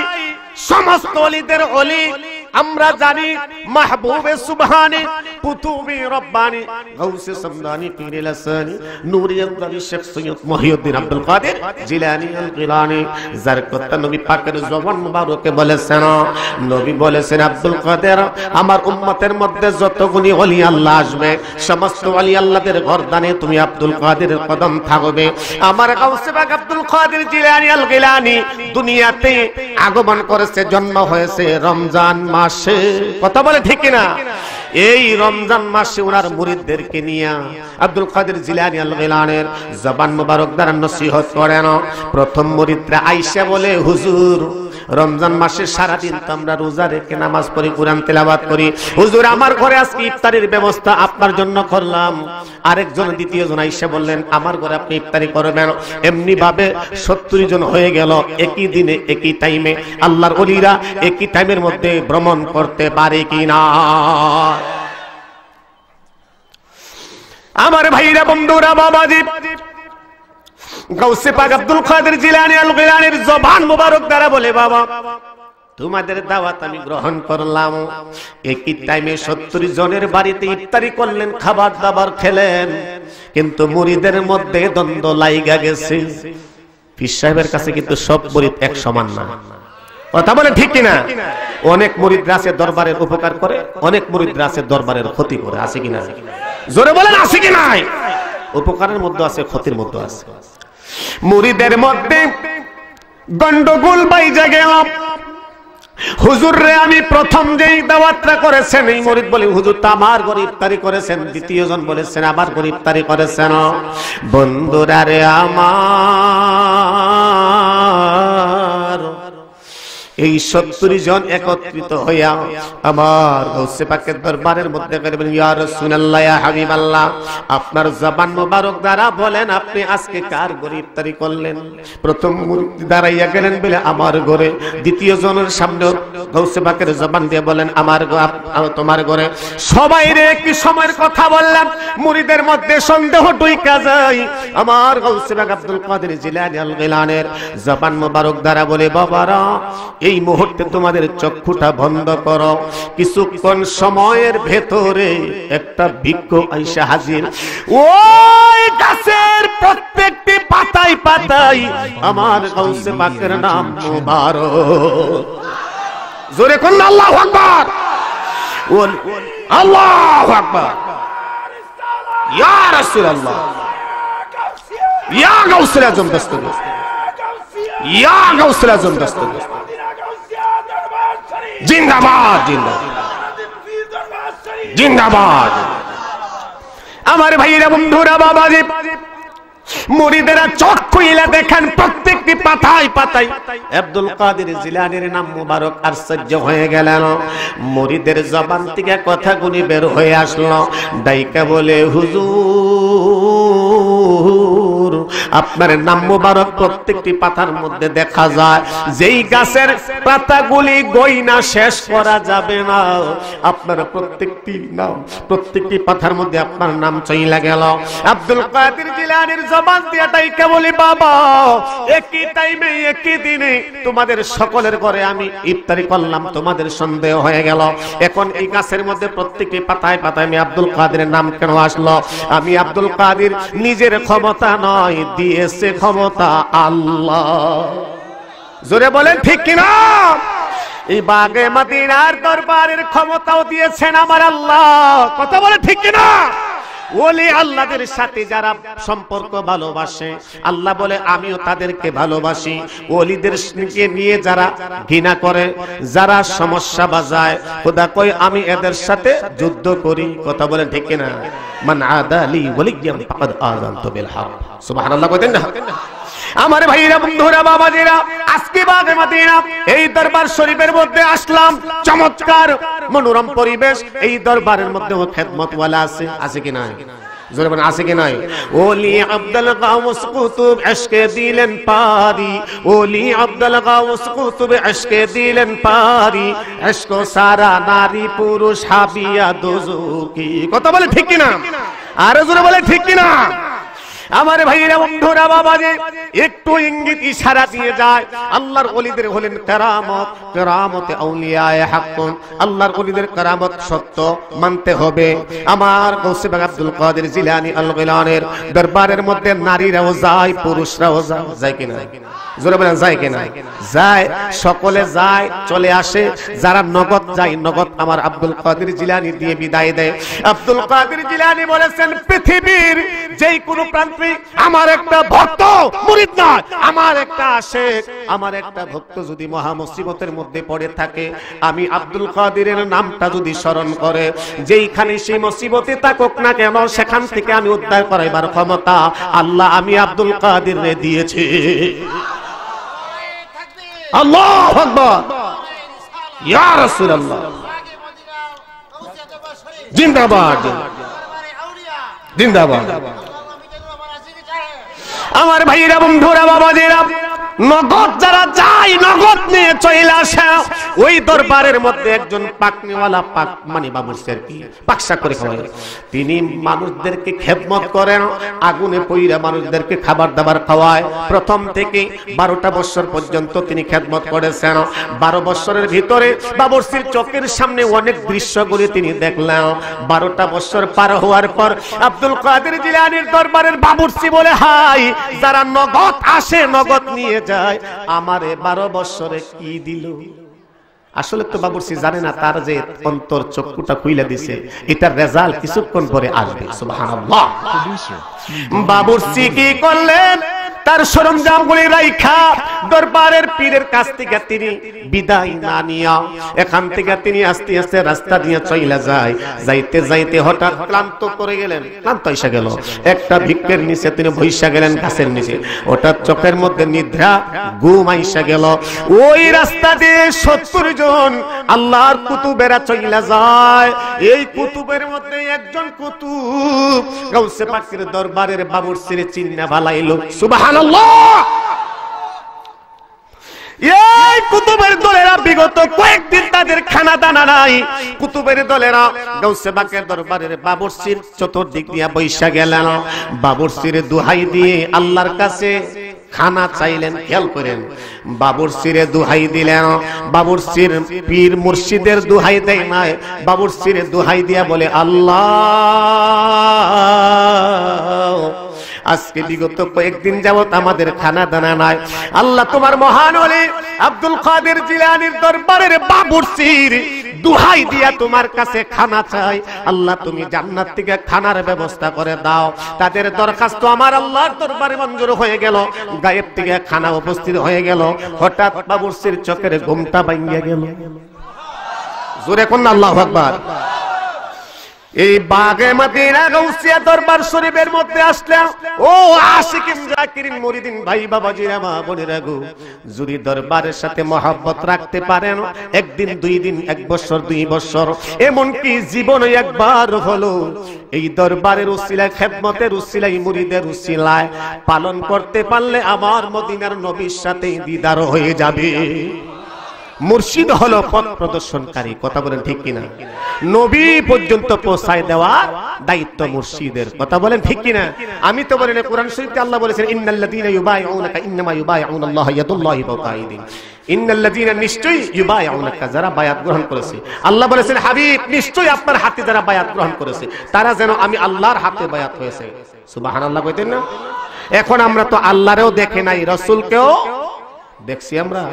সমস্ত ওলিদের ওলি আমরা জানি মাহবুবে সুবহানি কুতুবে রব্বানি গাউসে সামদানি পীরে লাসানি নূরে আব্দুল শেখ সৈয়দ মহিউদ্দিন আব্দুল কাদের জিলানী আল গিলানি যার কথা নবী পাকের জবান মুবারকে বলেছেন নবী বলেছেন আব্দুল কাদের আমার উম্মতের মধ্যে যতগুলি ওলি আল্লাহ আসবে সমস্ত ওলি আল্লাহদের গর্দানে তুমি আব্দুল কাদেরের কদম থাকবে আমার গাউসে পাক আব্দুল কাদের জিলানী আল গিলানি দুনিয়াতে আগমন করেছে জন্ম হয়েছে রমজান মাসে কথা বলে ঠিক কিনা এই রমজান মাসে ওনার মুরিদদেরকে নিয়ে আব্দুল কাদের জিলানী আল গিলানের জবান মুবারক দ্বারা নসিহত করেন। প্রথম মুরিদরা আয়েশা বলে, হুজুর রমজান মাসে সারাদিন তো আমরা রোজা রেখে নামাজ পড়ি, কোরআন তেলাওয়াত করি, হুজুর আমার ঘরে আজকে ইফতারির ব্যবস্থা আপনার জন্য করলাম। আরেকজন দ্বিতীয় জন আয়েশা বললেন, আমার ঘরে আপনি ইফতারি করবেন। এমনি ভাবে 70 জন হয়ে গেল। একই দিনে একই টাইমে আল্লাহর ওলিরা একই টাইমের মধ্যে ভ্রমণ করতে পারে কিনা? আমার ভাইরা, বন্ধুরা, বাবাজি, গাউসে পাক আব্দুল কাদের জিলানী আল গিলানীর জবান মুবারক দ্বারা বলে, বাবা তোমাদের দাওয়াত আমি গ্রহণ করলাম। একই টাইমে 70 জনের বাড়িতে ইফতারি করলেন, খাবার দাবার খেলেন, কিন্তু মুরিদের মধ্যে দ্বন্দ্ব লাইগা গেছে। পীর সাহেবের কাছে কিন্তু সব মুরিদ এক সমান না, কথা বলে ঠিক কিনা? অনেক মুরিদরা আছে দরবারের উপকার করে, অনেক মুরিদরা আছে দরবারের ক্ষতি করে, আছে কিনা? জোরে বলেন, আছে কি নাই? উপকারের মধ্যে আছে, ক্ষতির মধ্যে আছে। মুরিদের মধ্যে গন্ডগোল বাইজা গেল। হুজুর রে, আমি প্রথম যেই দাওয়াতটা করেছেন, এই মুরিদ বলে, হুজুর তো আমার ঘরে ইফতারি করেছেন। দ্বিতীয় জন বলেছেন, আমার ঘরে ইফতারি করেছেন। বন্ধুরা রে আমার, এই 70 জন একত্রিত হইয়া আমার গাউসে পাকের দরবারের মধ্যে বলেন, ইয়া রাসূলুল্লাহ, ইয়া হাবিবাল্লাহ, আপনার জবান মোবারক দ্বারা বলেন আপনি আজকে কার ঘরে ইফতারি করলেন? প্রথম মুরিদ দাঁড়াইয়া গেলেন বলে, আমার ঘরে। দ্বিতীয় জনের সামনে গাউসে পাকের জবান দিয়ে বলেন, আমার তোমার ঘরে। সবাই রে একই সময়ের কথা বললাম, মুরিদের মধ্যে সন্দেহ ঢুইকা যায়। আমার গাউসে পাক আব্দুল কাদের জিলানী আল গিলানের জবান মোবারক দ্বারা বলে, বাবারা এই মুহূর্তে তোমাদের চক্ষুটা বন্ধ করো। কিছুক্ষণ সময়ের ভেতরে একটা ভিক্ষু আইসা হাজির। ওই গাছের প্রত্যেকটি পাতায় পাতায় আমার গাউসে পাকের নাম মুবারক। জোরে কোন আল্লাহু আকবার, আল্লাহু আকবার, ইয়া রাসূলুল্লাহ, ইয়া গাউসুল আজম দস্তগীর, ইয়া গাউসুল আজম দস্তগীর, জিন্দাবাদ, জিন্দাবাদ, জিন্দাবাদ। আমার ভাইরা, বন্ধুরা, বাবাজি, মুরিদেরা চোখ খুইলা দেখেন প্রত্যেকটি পাতায় পাতায় আব্দুল কাদের জিলানীর নাম মুবারক। আশ্চর্য হয়ে গেলেন। মুরিদের জবান থেকে কথাগুলি বের হয়ে আসলো। ডাইকা বলে, হুজুর আপনার নাম মুবারক প্রত্যেকটি পাতার মধ্যে দেখা যায়। যেই গাছের পাতাগুলি গয়না শেষ করা যাবে না, আপনার প্রত্যেকটি নাম, প্রত্যেকটি পাতার মধ্যে আপনার নাম চইলা গেল। আব্দুল কাদের জিলানীর জবান দিয়ে ডাইকা বলি, বাবা একই টাইমে একই দিনে তোমাদের সকলের ঘরে আমি ইফতারি করলাম, তোমাদের সন্দেহ হয়ে গেল। এখন এই গাছের মধ্যে প্রত্যেকটি পাতায় পাতায় আমি আব্দুল কাদেরের নাম কেন আসলো? আমি আব্দুল কাদের নিজের ক্ষমতা নয়, দিয়েছে ক্ষমতা আল্লাহ। জোরে বলেন ঠিক কিনা? এই বাগে মদিনার দরবারের ক্ষমতাও দিয়েছেন আমার আল্লাহ। কথা বলে ঠিক কিনা? ওলি আল্লাহদের সাথে যারা সম্পর্ক ভালোবাসে, আল্লাহ বলে আমিও তাদেরকে ভালোবাসি। ওলিদেরকে নিয়ে যারা ঘৃণা করে, যারা সমস্যা বাজায়, খোদা কই আমি এদের সাথে যুদ্ধ করি। কথা বলে ঠিক কিনা? মান আদালি ওয়ালিয়ান ফাকাদ আযানতু বিল হক। সুবহানাল্লাহ কইতেন না? আমার ভাইরা, বন্ধুরা, বাবাজিরা, আজকে বাগে মদিনা এই দরবার শরীফের মধ্যে আসলাম। চমৎকার মনোরম পরিবেশ। এই দরবারের মধ্যে খেদমতওয়ালা আছে, আছে কি নাই? জোরে বলেন, আছে কি নাই? ওলি আব্দুল গাউস কুতুব ইশকে দিলেন পারি, ওলি আব্দুল গাউস কুতুব ইশকে দিলেন পারি, ইশক সারা নারী পুরুষ হাবিয়া দুজুকি। কথা বলে ঠিক কি না? আর জোরে বলে ঠিক কি না? আমার ভাইরা, বন্ধুরা, বাবাজি, একটু ইঙ্গিত ইশারা দিয়ে যায়। আল্লাহর ওলিদের হলেন কেরামত, কেরামতে আউলিয়ায়ে হক। আল্লাহর ওলিদের কেরামত সত্য, মানতে হবে। আমার গাউসে পাক আব্দুল কাদের জিলানী আল গিলানের দরবারের মধ্যে নারীরাও যায়, পুরুষরাও যায়, যায় কিনা? জোরে বলেন, যায় কিনা? যায়, সকলে যায়, চলে আসে। যারা নগদ যায়, নগদ আমার আব্দুল কাদের জিলানী দিয়ে বিদায় দেয়। আব্দুল কাদের জিলানী বলেছেন, পৃথিবীর যেই কোনো প্রান্তে আমার একটা ভক্ত মুরিদ নয়, আমার একটা আশিক, আমার একটা ভক্ত যদি মহা মুসিবতের মধ্যে পড়ে থাকে, আমি আব্দুল কাদিরের নামটা যদি স্মরণ করে, যেইখানে সেই মুসিবতে থাকুক না কেন, সেখান থেকে আমি উদ্ধার করাইবার ক্ষমতা আল্লাহ আমি আব্দুল কাদিরে দিয়েছি। আল্লাহু আকবার, ইয়া রাসূলুল্লাহ, জিন্দাবাদ জিন্দাবাদ। আমার ভাইরা, বন্ধুরা, বাবাজিরা, নগদ যারা যায় নগদ নিয়ে চলে আসে, ওই দরবারের মধ্যে একজন পাকনিওয়ালা মানে বাবুর্চির কি পাকশা করে খাওয়ায়, তিনি মানুষদেরকে খেদমত করেন, আগুনে পইরা মানুষদেরকে খাবার দাবার খাওয়ায়। প্রথম থেকে 12টা বছর পর্যন্ত তিনি খেদমত করেছেন। 12 বছরের ভিতরে বাবুর্চির চোখের সামনে অনেক দৃশ্যগুলি তিনি দেখলেন। 12টা বছর পার হওয়ার পর আব্দুল কাদের জিলানীর দরবারের বাবুর্চি বলে, হাই, যারা নগদ আসে নগদ নিয়ে যায়, আমারে 12 বছরে কি দিল। আসলে তো বাবুর্চি জানে না তার যে অন্তর চক্ষুটা খুইলা দিছে, এটার রেজাল্ট কিছুক্ষণ পরে আসবে। সুবহানাল্লাহ। বাবুর্চি কি করলেন, তার সরঞ্জামগুলি রাইখা দরবারের পীরের কাছ থেকে তিনি বিদায় না নিয়া এখান থেকে তিনি আস্তে আস্তে রাস্তা দিয়ে চইলা যায়। যাইতে যাইতে হঠাৎ ক্লান্ত করে গেলেন, ক্লান্ত এসে গেল, একটা বৃক্ষের নিচে তিনি বইসা গেলেন, গাছের নিচে। হঠাৎ চোখের মধ্যে নিদ্রা ঘুম আইসা গেল। ওই রাস্তা দিয়ে 70 জন আল্লাহর কুতুবেরা চইলা যায়। এই কুতুবের মধ্যে একজন কুতুব গাউসে পাকের দরবারের বাবুর্চির চিন্না ভালাইল। সুবহানাল্লাহ। এই কুতুবের দলেরা বিগত কয়েকদিন তাদের খানা দানা নাই। কুতুবের দলেরা গাউসে পাকের দরবারের বাবুর্চির চতুর্দিক দিয়ে বৈশা গেলেন। বাবুর্চির দোহাই দিয়ে আল্লাহর কাছে খানা চাইলেন। খেয়াল করেন, বাবুর্চিরে দোহাই দিলেন। বাবুর্চির পীর মুর্শিদের দোহাই দেয় নাই, বাবুর্চিরে দোহাই দিয়া বলে, আল্লাহ, আজকে বিগত কয়েকদিন যাবত আমাদের খানা দানা নাই। আল্লাহ, তোমার মহান ওলি আব্দুল কাদের জিলানীর দরবারের বাবুর্চির দোহাই দিয়া তোমার কাছে খানা চাই। আল্লাহ, তুমি জান্নাত থেকে খানার ব্যবস্থা করে দাও। তাদের দরখাস্ত আমার আল্লাহর দরবারে মঞ্জুর হয়ে গেল। গায়েব থেকে খানা উপস্থিত হয়ে গেল। হঠাৎ বাবুর্চির চোখের ঘুমটা ভাঙিয়া গেল। জোরে কোন আল্লাহু আকবার। এই বাগে মদিনা গাউসিয়া দরবার শরীফের মধ্যে আসলেন। ও আশিকিন জাকিরিন মুরিদিন ভাই বাবাজিরা, মা বোনেরা গো, যদি দরবারের সাথে মহব্বত রাখতে পারেন, একদিন, 2 দিন, 1 বছর, 2 বছর, এমনকি জীবনে একবার হলো এই দরবারের উসিলায়, খেদমতের উসিলায়, মুরিদের উসিলায় পালন করতে পারলে আমার মদিনার নবীর সাথে দিদার হয়ে যাবে। মুর্শিদ হলো পথ প্রদর্শনকারী। কথা বলেন ঠিক কিনা? নবী পর্যন্ত পৌঁছায় দেওয়ার দায়িত্ব মুর্শিদের। কথা বলেন ঠিক কিনা? আমি তো বলি না, কোরআন শরীফে আল্লাহ বলেছেন, ইন্নাল্লাযীনা ইউবাইউনাকা ইন্নামা ইউবাইউনাল্লাহ ইয়াদুল্লাহি ফাওকা আইদিহিম। ইন্নাল্লাযীনা, নিশ্চয়ই, ইউবাইউনাকা, যারা বায়াত গ্রহণ করেছে। আল্লাহ বলেছেন, হাবিব, নিশ্চয়ই আপনার হাতে যারা বায়াত গ্রহণ করেছে, তারা যেন আমি আল্লাহর হাতে বায়াত হয়েছে। সুবহানাল্লাহ কইতেন না? এখন আমরা তো আল্লাহরেও দেখে নাই, রাসূলকেও দেখছি আমরা।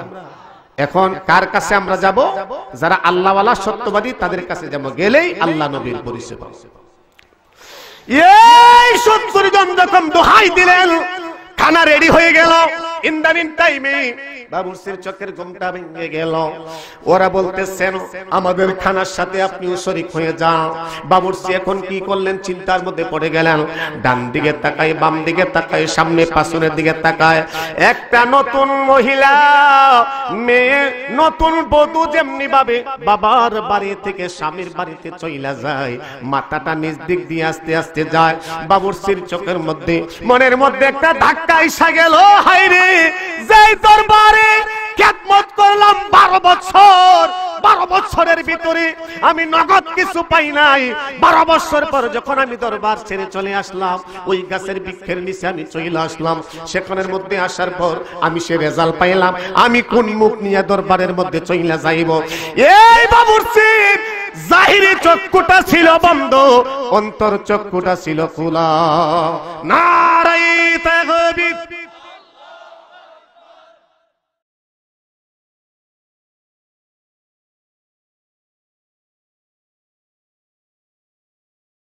এখন কার কাছে আমরা যাব? যারা আল্লাহওয়ালা সত্যবাদী, তাদের কাছে যাব। গেলেই আল্লাহ নবীর পরিচয় পাবো। এই 70 জন যখন দোহাই দিলেন, খানা রেডি হয়ে গেল। ইন দ্য মিন টাইমে বাবুর্চির চোখের ঘুমটা ভেঙে গেল। ওরা বলতেছেন, আমাদের খানার সাথে আপনিও শরীক হয়ে যান। বাবুর্চি এখন কি করলেন? চিন্তার মধ্যে পড়ে গেলেন। ডান দিকে তাকায়, বাম দিকে তাকায়, সামনে পাশনের দিকে তাকায়। একটা নতুন মহিলা, মেয়ে, নতুন বধূ যেমনি ভাবে বাবার বাড়ি থেকে স্বামীর বাড়িতে চইলা যায়, মাথাটা নিজ দিক দিয়ে আস্তে আস্তে যায়। বাবুর্চির চোখের মধ্যে, মনের মধ্যে একটা ধাক্কা এসে গেল। হায় রে, যেই দরবারে খেদমত করলাম 12 বছর, 12 বছরের ভিতরে আমি নগদ কিছু পাই নাই। 12 বছর পর যখন আমি দরবার ছেড়ে চলে আসলাম, ওই গাছের বৃক্ষের নিচে আমি চলে আসলাম। সেখানের মধ্যে আসার পর আমি সে রেজাল্ট পাইলাম। আমি কোন মুখ নিয়ে দরবারের মধ্যে চলে যাইব? এই বাবুর্চির জাহিরি চক্ষুটা ছিল বন্ধ, অন্তর চক্ষুটা ছিল খোলা। নারায়ে তাকবীর।